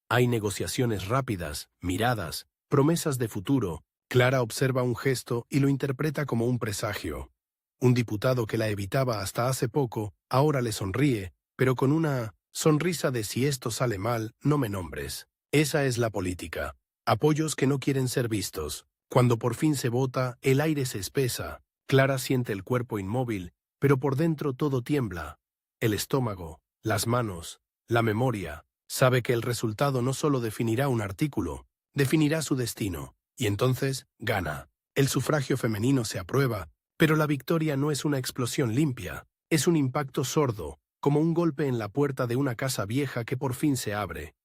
Hay negociaciones rápidas, miradas, promesas de futuro. Clara observa un gesto y lo interpreta como un presagio. Un diputado que la evitaba hasta hace poco, ahora le sonríe, pero con una sonrisa de si esto sale mal, no me nombres. Esa es la política. Apoyos que no quieren ser vistos. Cuando por fin se vota, el aire se espesa. Clara siente el cuerpo inmóvil, pero por dentro todo tiembla. El estómago, las manos, la memoria. Sabe que el resultado no solo definirá un artículo, definirá su destino. Y entonces, gana. El sufragio femenino se aprueba, pero la victoria no es una explosión limpia. Es un impacto sordo, como un golpe en la puerta de una casa vieja que por fin se abre.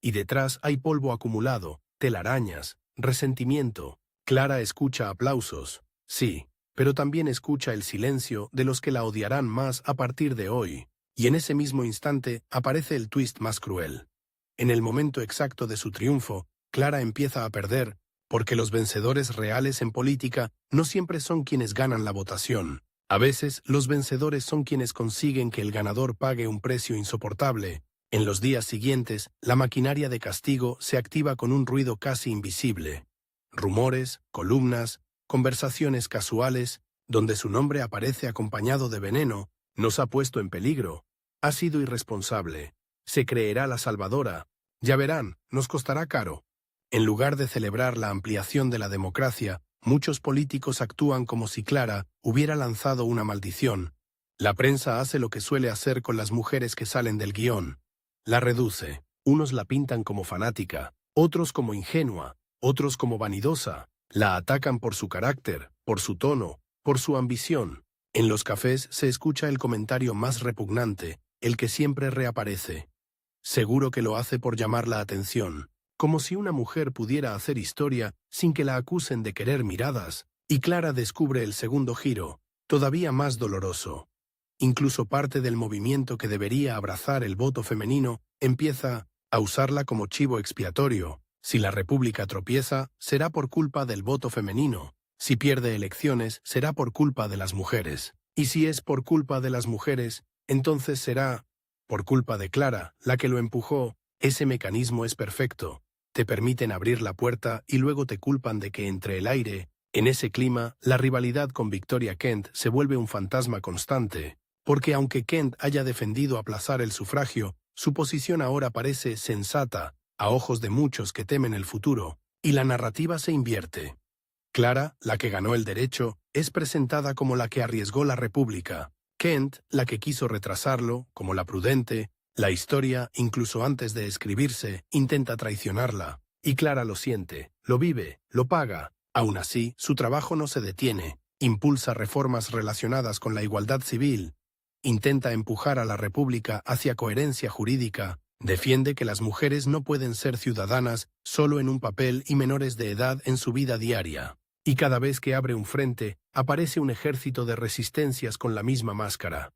Y detrás hay polvo acumulado, telarañas, resentimiento. Clara escucha aplausos, sí, pero también escucha el silencio de los que la odiarán más a partir de hoy. Y en ese mismo instante aparece el twist más cruel. En el momento exacto de su triunfo, Clara empieza a perder, porque los vencedores reales en política no siempre son quienes ganan la votación. A veces, los vencedores son quienes consiguen que el ganador pague un precio insoportable. En los días siguientes, la maquinaria de castigo se activa con un ruido casi invisible. Rumores, columnas, conversaciones casuales, donde su nombre aparece acompañado de veneno, nos ha puesto en peligro. Ha sido irresponsable. Se creerá la salvadora. Ya verán, nos costará caro. En lugar de celebrar la ampliación de la democracia, muchos políticos actúan como si Clara hubiera lanzado una maldición. La prensa hace lo que suele hacer con las mujeres que salen del guión. La reduce. Unos la pintan como fanática, otros como ingenua, otros como vanidosa. La atacan por su carácter, por su tono, por su ambición. En los cafés se escucha el comentario más repugnante, el que siempre reaparece. Seguro que lo hace por llamar la atención. Como si una mujer pudiera hacer historia sin que la acusen de querer miradas, y Clara descubre el segundo giro, todavía más doloroso. Incluso parte del movimiento que debería abrazar el voto femenino empieza a usarla como chivo expiatorio. Si la República tropieza, será por culpa del voto femenino. Si pierde elecciones, será por culpa de las mujeres. Y si es por culpa de las mujeres, entonces será por culpa de Clara, la que lo empujó. Ese mecanismo es perfecto. Te permiten abrir la puerta y luego te culpan de que entre el aire. En ese clima, la rivalidad con Victoria Kent se vuelve un fantasma constante, porque aunque Kent haya defendido aplazar el sufragio, su posición ahora parece sensata, a ojos de muchos que temen el futuro, y la narrativa se invierte. Clara, la que ganó el derecho, es presentada como la que arriesgó la República. Kent, la que quiso retrasarlo, como la prudente. La historia, incluso antes de escribirse, intenta traicionarla. Y Clara lo siente, lo vive, lo paga. Aún así, su trabajo no se detiene. Impulsa reformas relacionadas con la igualdad civil. Intenta empujar a la República hacia coherencia jurídica. Defiende que las mujeres no pueden ser ciudadanas solo en un papel y menores de edad en su vida diaria. Y cada vez que abre un frente, aparece un ejército de resistencias con la misma máscara.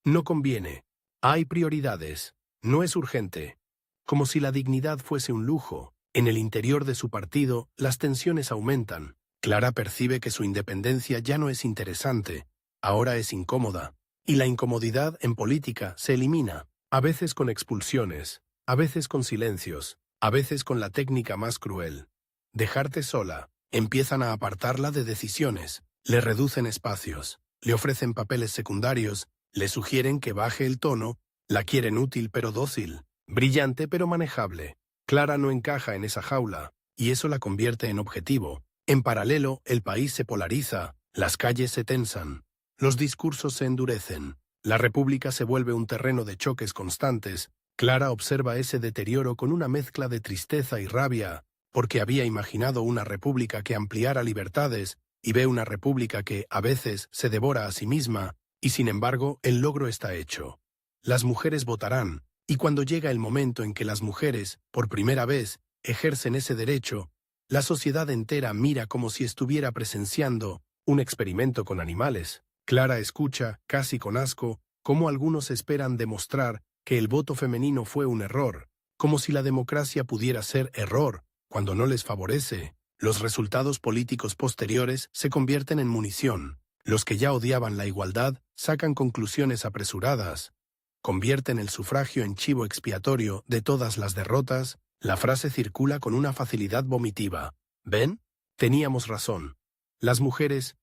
No conviene. Hay prioridades. No es urgente. Como si la dignidad fuese un lujo. En el interior de su partido, las tensiones aumentan. Clara percibe que su independencia ya no es interesante. Ahora es incómoda. Y la incomodidad en política se elimina. A veces con expulsiones, a veces con silencios, a veces con la técnica más cruel. Dejarte sola. Empiezan a apartarla de decisiones. Le reducen espacios. Le ofrecen papeles secundarios. Le sugieren que baje el tono, La quieren útil pero dócil, brillante pero manejable. Clara no encaja en esa jaula, y eso la convierte en objetivo. En paralelo, el país se polariza, las calles se tensan, los discursos se endurecen, la república se vuelve un terreno de choques constantes. Clara observa ese deterioro con una mezcla de tristeza y rabia, porque había imaginado una república que ampliara libertades, y ve una república que, a veces, se devora a sí misma, y sin embargo, el logro está hecho. Las mujeres votarán, y cuando llega el momento en que las mujeres, por primera vez, ejercen ese derecho, la sociedad entera mira como si estuviera presenciando un experimento con animales. Clara escucha, casi con asco, cómo algunos esperan demostrar que el voto femenino fue un error, como si la democracia pudiera ser error, cuando no les favorece. Los resultados políticos posteriores se convierten en munición. Los que ya odiaban la igualdad sacan conclusiones apresuradas, convierten el sufragio en chivo expiatorio de todas las derrotas. La frase circula con una facilidad vomitiva. ¿Ven? Teníamos razón. Las mujeres.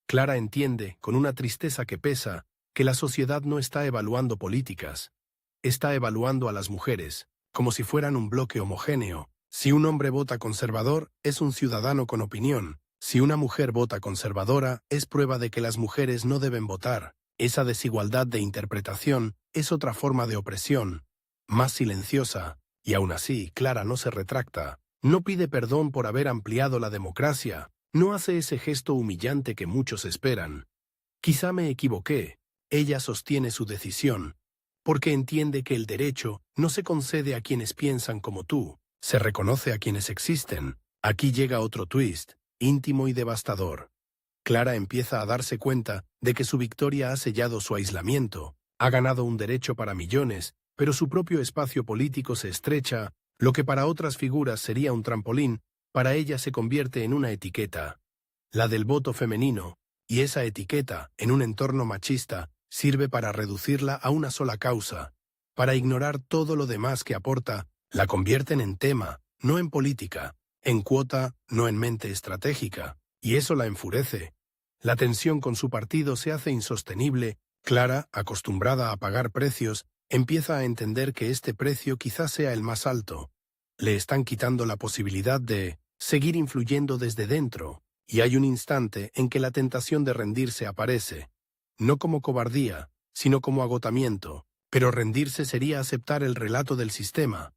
Clara entiende, con una tristeza que pesa, que la sociedad no está evaluando políticas. Está evaluando a las mujeres, como si fueran un bloque homogéneo. Si un hombre vota conservador, es un ciudadano con opinión. Si una mujer vota conservadora, es prueba de que las mujeres no deben votar. Esa desigualdad de interpretación es otra forma de opresión, más silenciosa, y aún así, Clara no se retracta. No pide perdón por haber ampliado la democracia. No hace ese gesto humillante que muchos esperan. Quizá me equivoqué. Ella sostiene su decisión, porque entiende que el derecho no se concede a quienes piensan como tú, se reconoce a quienes existen. Aquí llega otro twist, íntimo y devastador. Clara empieza a darse cuenta de que su victoria ha sellado su aislamiento, ha ganado un derecho para millones, pero su propio espacio político se estrecha. Lo que para otras figuras sería un trampolín, para ella se convierte en una etiqueta, la del voto femenino, y esa etiqueta, en un entorno machista, sirve para reducirla a una sola causa, para ignorar todo lo demás que aporta. La convierten en tema, no en política, en cuota, no en mente estratégica, y eso la enfurece. La tensión con su partido se hace insostenible. Clara, acostumbrada a pagar precios, empieza a entender que este precio quizás sea el más alto. Le están quitando la posibilidad de seguir influyendo desde dentro, y hay un instante en que la tentación de rendirse aparece, no como cobardía, sino como agotamiento, pero rendirse sería aceptar el relato del sistema,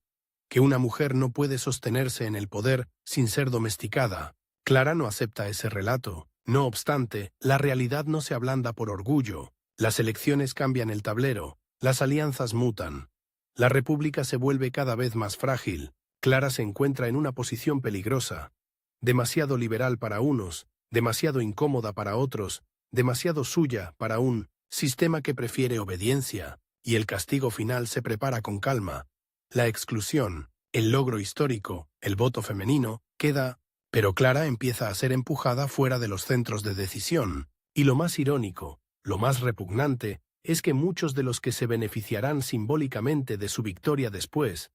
que una mujer no puede sostenerse en el poder sin ser domesticada. Clara no acepta ese relato. No obstante, la realidad no se ablanda por orgullo. Las elecciones cambian el tablero, las alianzas mutan. La república se vuelve cada vez más frágil. Clara se encuentra en una posición peligrosa, demasiado liberal para unos, demasiado incómoda para otros, demasiado suya para un sistema que prefiere obediencia, y el castigo final se prepara con calma. La exclusión, el logro histórico, el voto femenino, queda, pero Clara empieza a ser empujada fuera de los centros de decisión, y lo más irónico, lo más repugnante, es que muchos de los que se beneficiarán simbólicamente de su victoria después,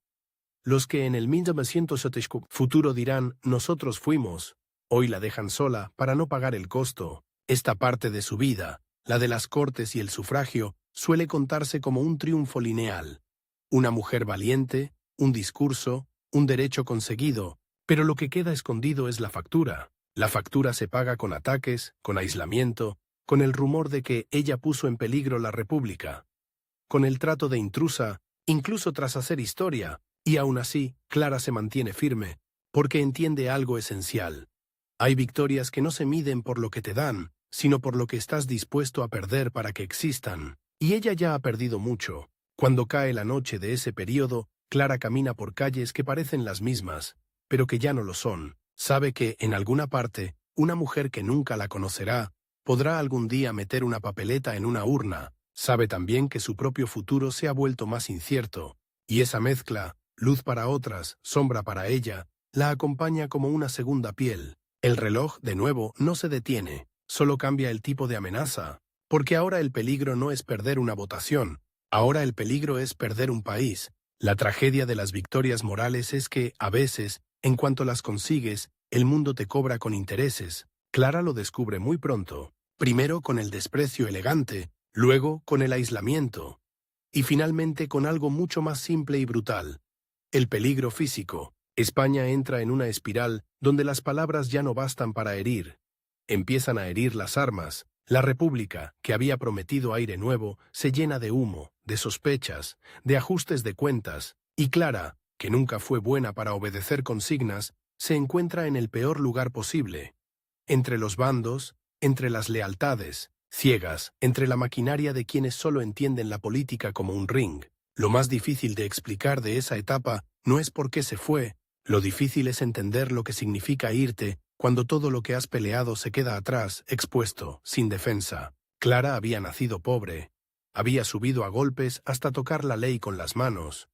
los que en el 1975 futuro dirán, nosotros fuimos, hoy la dejan sola para no pagar el costo. Esta parte de su vida, la de las cortes y el sufragio, suele contarse como un triunfo lineal. Una mujer valiente, un discurso, un derecho conseguido, pero lo que queda escondido es la factura. La factura se paga con ataques, con aislamiento, con el rumor de que ella puso en peligro la república, con el trato de intrusa, incluso tras hacer historia. Y aún así, Clara se mantiene firme, porque entiende algo esencial. Hay victorias que no se miden por lo que te dan, sino por lo que estás dispuesto a perder para que existan. Y ella ya ha perdido mucho. Cuando cae la noche de ese período, Clara camina por calles que parecen las mismas, pero que ya no lo son. Sabe que, en alguna parte, una mujer que nunca la conocerá, podrá algún día meter una papeleta en una urna. Sabe también que su propio futuro se ha vuelto más incierto, y esa mezcla, luz para otras, sombra para ella, la acompaña como una segunda piel. El reloj, de nuevo, no se detiene, solo cambia el tipo de amenaza, porque ahora el peligro no es perder una votación, ahora el peligro es perder un país. La tragedia de las victorias morales es que, a veces, en cuanto las consigues, el mundo te cobra con intereses. Clara lo descubre muy pronto, primero con el desprecio elegante, luego con el aislamiento. Y finalmente con algo mucho más simple y brutal. El peligro físico. España entra en una espiral donde las palabras ya no bastan para herir. Empiezan a herir las armas. La República, que había prometido aire nuevo, se llena de humo, de sospechas, de ajustes de cuentas, y Clara, que nunca fue buena para obedecer consignas, se encuentra en el peor lugar posible. Entre los bandos, entre las lealtades, ciegas, entre la maquinaria de quienes solo entienden la política como un ring. Lo más difícil de explicar de esa etapa no es por qué se fue, lo difícil es entender lo que significa irte cuando todo lo que has peleado se queda atrás, expuesto, sin defensa. Clara había nacido pobre, había subido a golpes hasta tocar la ley con las manos,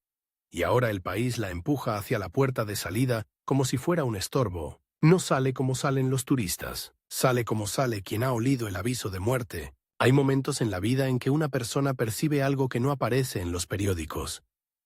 y ahora el país la empuja hacia la puerta de salida como si fuera un estorbo. No sale como salen los turistas, sale como sale quien ha olido el aviso de muerte. Hay momentos en la vida en que una persona percibe algo que no aparece en los periódicos.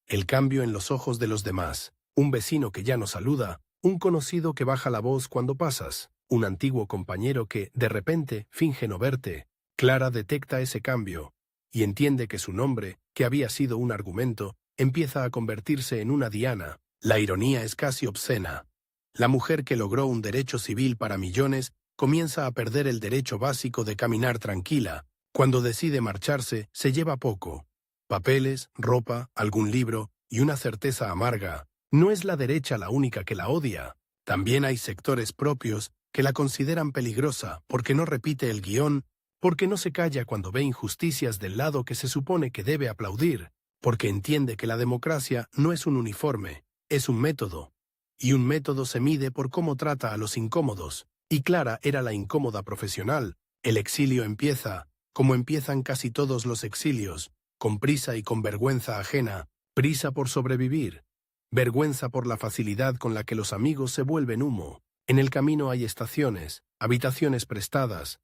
El cambio en los ojos de los demás, un vecino que ya no saluda, un conocido que baja la voz cuando pasas, un antiguo compañero que, de repente, finge no verte. Clara detecta ese cambio y entiende que su nombre, que había sido un argumento, empieza a convertirse en una diana. La ironía es casi obscena. La mujer que logró un derecho civil para millones comienza a perder el derecho básico de caminar tranquila. Cuando decide marcharse, se lleva poco. Papeles, ropa, algún libro y una certeza amarga. No es la derecha la única que la odia. También hay sectores propios que la consideran peligrosa porque no repite el guión, porque no se calla cuando ve injusticias del lado que se supone que debe aplaudir, porque entiende que la democracia no es un uniforme, es un método. Y un método se mide por cómo trata a los incómodos. Y Clara era la incómoda profesional. El exilio empieza, como empiezan casi todos los exilios, con prisa y con vergüenza ajena, prisa por sobrevivir, vergüenza por la facilidad con la que los amigos se vuelven humo. En el camino hay estaciones, habitaciones prestadas,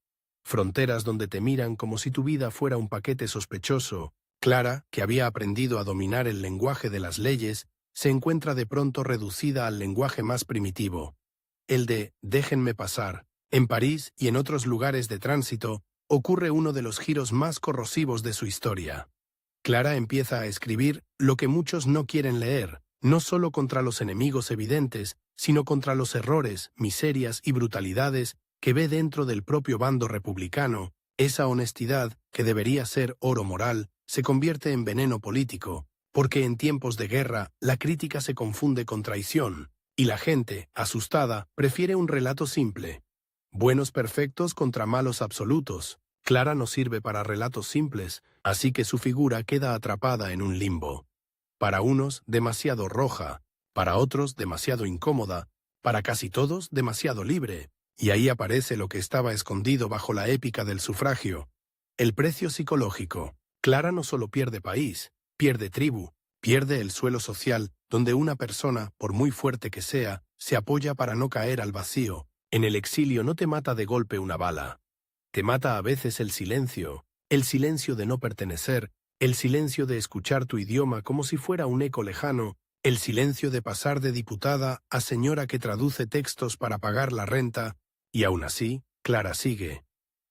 fronteras donde te miran como si tu vida fuera un paquete sospechoso. Clara, que había aprendido a dominar el lenguaje de las leyes, se encuentra de pronto reducida al lenguaje más primitivo, el de «déjenme pasar». En París y en otros lugares de tránsito ocurre uno de los giros más corrosivos de su historia. Clara empieza a escribir lo que muchos no quieren leer, no solo contra los enemigos evidentes, sino contra los errores, miserias y brutalidades que ve dentro del propio bando republicano. Esa honestidad, que debería ser oro moral, se convierte en veneno político, porque en tiempos de guerra la crítica se confunde con traición, y la gente, asustada, prefiere un relato simple. Buenos perfectos contra malos absolutos. Clara no sirve para relatos simples, así que su figura queda atrapada en un limbo. Para unos, demasiado roja, para otros, demasiado incómoda, para casi todos, demasiado libre. Y ahí aparece lo que estaba escondido bajo la épica del sufragio. El precio psicológico. Clara no solo pierde país, pierde tribu, pierde el suelo social donde una persona, por muy fuerte que sea, se apoya para no caer al vacío. En el exilio no te mata de golpe una bala. Te mata a veces el silencio de no pertenecer, el silencio de escuchar tu idioma como si fuera un eco lejano, el silencio de pasar de diputada a señora que traduce textos para pagar la renta, y aún así, Clara sigue.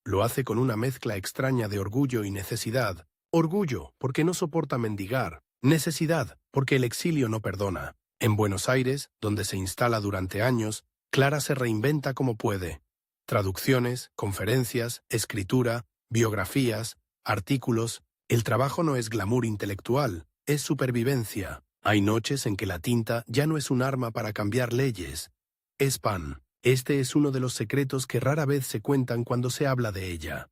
Lo hace con una mezcla extraña de orgullo y necesidad. Orgullo, porque no soporta mendigar. Necesidad, porque el exilio no perdona. En Buenos Aires, donde se instala durante años, Clara se reinventa como puede. Traducciones, conferencias, escritura, biografías, artículos. El trabajo no es glamour intelectual, es supervivencia. Hay noches en que la tinta ya no es un arma para cambiar leyes. Es pan. Este es uno de los secretos que rara vez se cuentan cuando se habla de ella.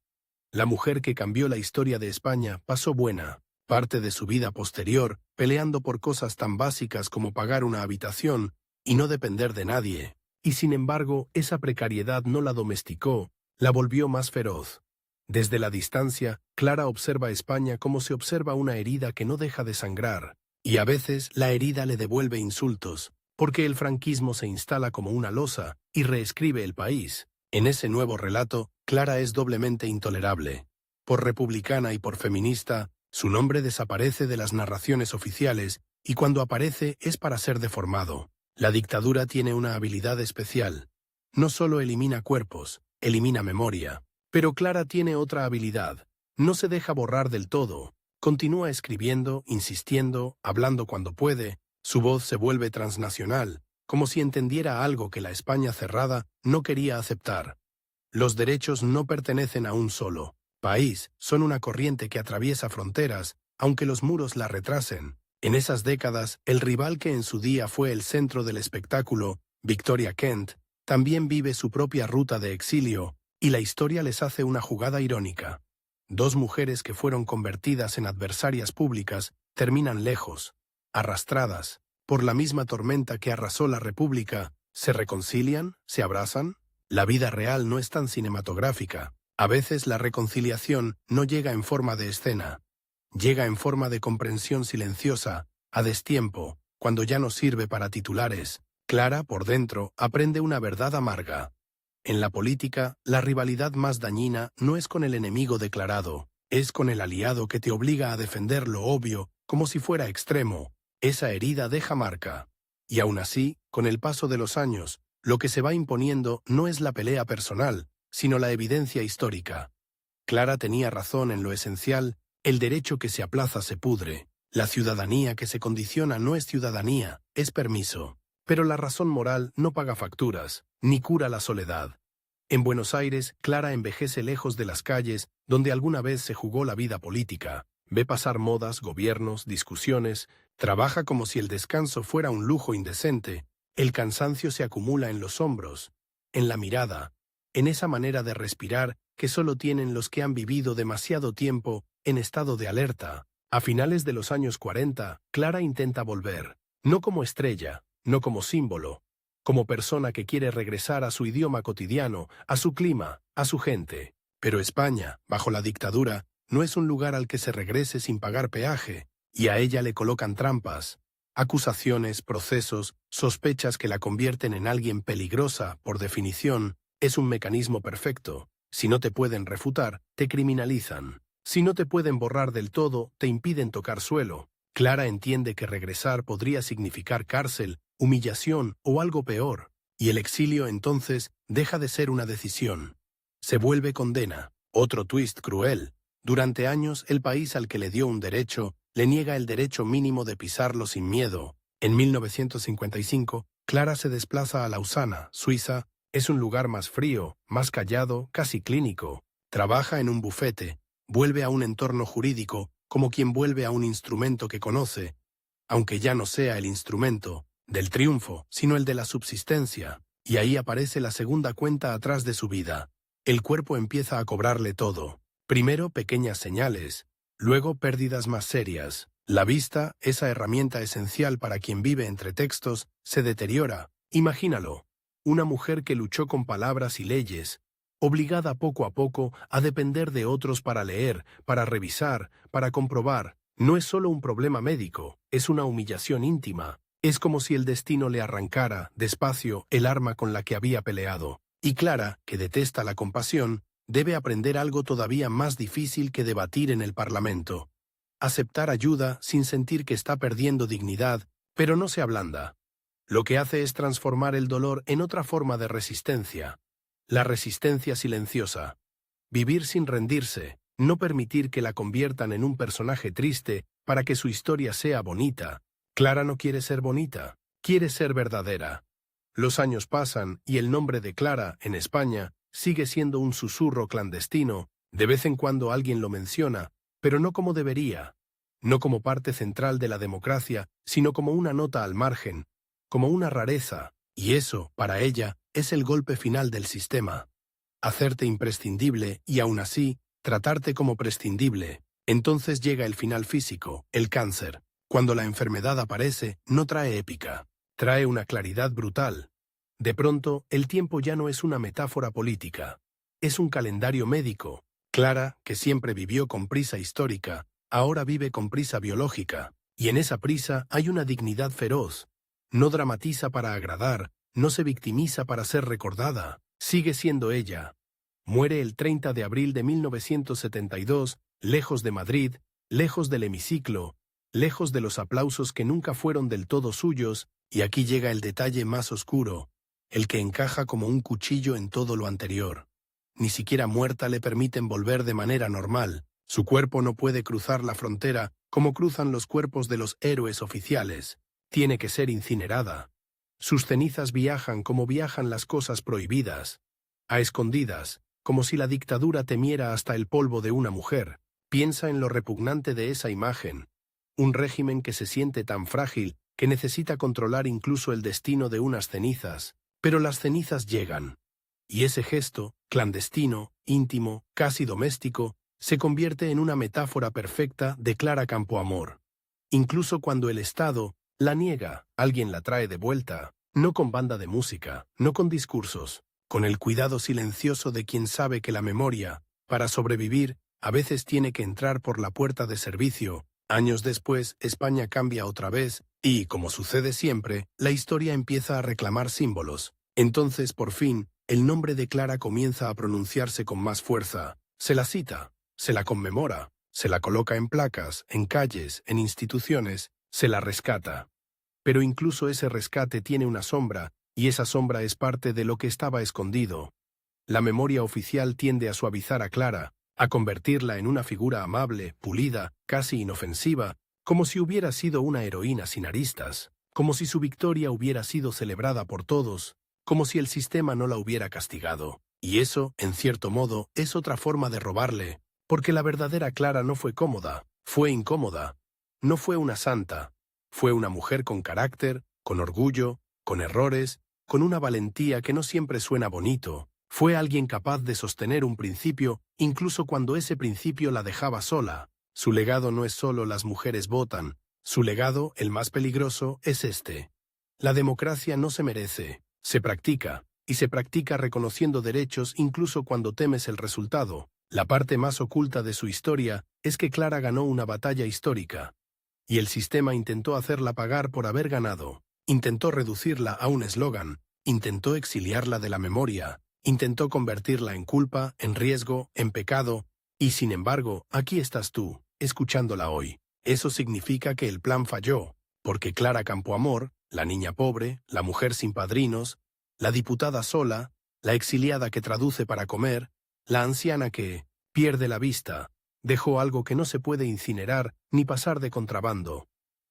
La mujer que cambió la historia de España pasó buena parte de su vida posterior peleando por cosas tan básicas como pagar una habitación y no depender de nadie. Y sin embargo, esa precariedad no la domesticó, la volvió más feroz. Desde la distancia, Clara observa España como se observa una herida que no deja de sangrar, y a veces la herida le devuelve insultos, porque el franquismo se instala como una losa y reescribe el país. En ese nuevo relato, Clara es doblemente intolerable. Por republicana y por feminista, su nombre desaparece de las narraciones oficiales y cuando aparece es para ser deformado. La dictadura tiene una habilidad especial. No solo elimina cuerpos, elimina memoria. Pero Clara tiene otra habilidad. No se deja borrar del todo. Continúa escribiendo, insistiendo, hablando cuando puede, su voz se vuelve transnacional, como si entendiera algo que la España cerrada no quería aceptar. Los derechos no pertenecen a un solo país, son una corriente que atraviesa fronteras, aunque los muros la retrasen. En esas décadas, el rival que en su día fue el centro del espectáculo, Victoria Kent, también vive su propia ruta de exilio, y la historia les hace una jugada irónica. Dos mujeres que fueron convertidas en adversarias públicas terminan lejos, arrastradas, por la misma tormenta que arrasó la República. ¿Se reconcilian? ¿Se abrazan? La vida real no es tan cinematográfica. A veces la reconciliación no llega en forma de escena. Llega en forma de comprensión silenciosa, a destiempo, cuando ya no sirve para titulares. Clara, por dentro, aprende una verdad amarga. En la política, la rivalidad más dañina no es con el enemigo declarado, es con el aliado que te obliga a defender lo obvio como si fuera extremo. Esa herida deja marca. Y aún así, con el paso de los años, lo que se va imponiendo no es la pelea personal, sino la evidencia histórica. Clara tenía razón en lo esencial: el derecho que se aplaza se pudre. La ciudadanía que se condiciona no es ciudadanía, es permiso. Pero la razón moral no paga facturas, ni cura la soledad. En Buenos Aires, Clara envejece lejos de las calles donde alguna vez se jugó la vida política. Ve pasar modas, gobiernos, discusiones, trabaja como si el descanso fuera un lujo indecente. El cansancio se acumula en los hombros, en la mirada, en esa manera de respirar que solo tienen los que han vivido demasiado tiempo en estado de alerta. A finales de los años 40, Clara intenta volver, no como estrella, no como símbolo, como persona que quiere regresar a su idioma cotidiano, a su clima, a su gente. Pero España, bajo la dictadura, no es un lugar al que se regrese sin pagar peaje, y a ella le colocan trampas, acusaciones, procesos, sospechas que la convierten en alguien peligrosa. Por definición, es un mecanismo perfecto. Si no te pueden refutar, te criminalizan. Si no te pueden borrar del todo, te impiden tocar suelo. Clara entiende que regresar podría significar cárcel, humillación o algo peor, y el exilio entonces deja de ser una decisión. Se vuelve condena. Otro twist cruel. Durante años, el país al que le dio un derecho le niega el derecho mínimo de pisarlo sin miedo. En 1955, Clara se desplaza a Lausana, Suiza. Es un lugar más frío, más callado, casi clínico. Trabaja en un bufete. Vuelve a un entorno jurídico, como quien vuelve a un instrumento que conoce, aunque ya no sea el instrumento del triunfo, sino el de la subsistencia. Y ahí aparece la segunda cuenta atrás de su vida. El cuerpo empieza a cobrarle todo. Primero pequeñas señales, luego pérdidas más serias. La vista, esa herramienta esencial para quien vive entre textos, se deteriora. Imagínalo. Una mujer que luchó con palabras y leyes, obligada poco a poco a depender de otros para leer, para revisar, para comprobar. No es solo un problema médico, es una humillación íntima. Es como si el destino le arrancara, despacio, el arma con la que había peleado. Y Clara, que detesta la compasión, debe aprender algo todavía más difícil que debatir en el Parlamento. Aceptar ayuda sin sentir que está perdiendo dignidad, pero no se ablanda. Lo que hace es transformar el dolor en otra forma de resistencia. La resistencia silenciosa. Vivir sin rendirse, no permitir que la conviertan en un personaje triste para que su historia sea bonita. Clara no quiere ser bonita, quiere ser verdadera. Los años pasan y el nombre de Clara, en España, sigue siendo un susurro clandestino. De vez en cuando alguien lo menciona, pero no como debería. No como parte central de la democracia, sino como una nota al margen, como una rareza. Y eso, para ella, es el golpe final del sistema. Hacerte imprescindible y aún así, tratarte como prescindible. Entonces llega el final físico, el cáncer. Cuando la enfermedad aparece, no trae épica. Trae una claridad brutal. De pronto, el tiempo ya no es una metáfora política. Es un calendario médico. Clara, que siempre vivió con prisa histórica, ahora vive con prisa biológica. Y en esa prisa hay una dignidad feroz. No dramatiza para agradar, no se victimiza para ser recordada. Sigue siendo ella. Muere el 30 de abril de 1972, lejos de Madrid, lejos del hemiciclo, lejos de los aplausos que nunca fueron del todo suyos, y aquí llega el detalle más oscuro, el que encaja como un cuchillo en todo lo anterior. Ni siquiera muerta le permiten volver de manera normal, Su cuerpo no puede cruzar la frontera como cruzan los cuerpos de los héroes oficiales. Tiene que ser incinerada. Sus cenizas viajan como viajan las cosas prohibidas, a escondidas, como si la dictadura temiera hasta el polvo de una mujer. Piensa en lo repugnante de esa imagen. Un régimen que se siente tan frágil que necesita controlar incluso el destino de unas cenizas. Pero las cenizas llegan. Y ese gesto, clandestino, íntimo, casi doméstico, se convierte en una metáfora perfecta de Clara Campoamor. Incluso cuando el Estado la niega, alguien la trae de vuelta, no con banda de música, no con discursos, con el cuidado silencioso de quien sabe que la memoria, para sobrevivir, a veces tiene que entrar por la puerta de servicio. Años después, España cambia otra vez, y, como sucede siempre, la historia empieza a reclamar símbolos. Entonces, por fin, el nombre de Clara comienza a pronunciarse con más fuerza. Se la cita, se la conmemora, se la coloca en placas, en calles, en instituciones, se la rescata. Pero incluso ese rescate tiene una sombra, y esa sombra es parte de lo que estaba escondido. La memoria oficial tiende a suavizar a Clara, a convertirla en una figura amable, pulida, casi inofensiva, como si hubiera sido una heroína sin aristas, como si su victoria hubiera sido celebrada por todos, como si el sistema no la hubiera castigado. Y eso, en cierto modo, es otra forma de robarle, porque la verdadera Clara no fue cómoda, fue incómoda. No fue una santa. Fue una mujer con carácter, con orgullo, con errores, con una valentía que no siempre suena bonito. Fue alguien capaz de sostener un principio, incluso cuando ese principio la dejaba sola. Su legado no es solo las mujeres votan. Su legado, el más peligroso, es este. La democracia no se merece, se practica, y se practica reconociendo derechos incluso cuando temes el resultado. La parte más oculta de su historia es que Clara ganó una batalla histórica. Y el sistema intentó hacerla pagar por haber ganado, intentó reducirla a un eslogan, intentó exiliarla de la memoria, intentó convertirla en culpa, en riesgo, en pecado, y sin embargo, aquí estás tú, escuchándola hoy. Eso significa que el plan falló, porque Clara Campoamor, la niña pobre, la mujer sin padrinos, la diputada sola, la exiliada que traduce para comer, la anciana que pierde la vista, dejó algo que no se puede incinerar ni pasar de contrabando.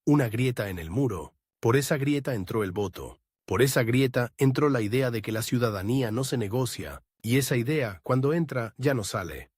Una grieta en el muro. Por esa grieta entró el voto. Por esa grieta entró la idea de que la ciudadanía no se negocia, y esa idea, cuando entra, ya no sale.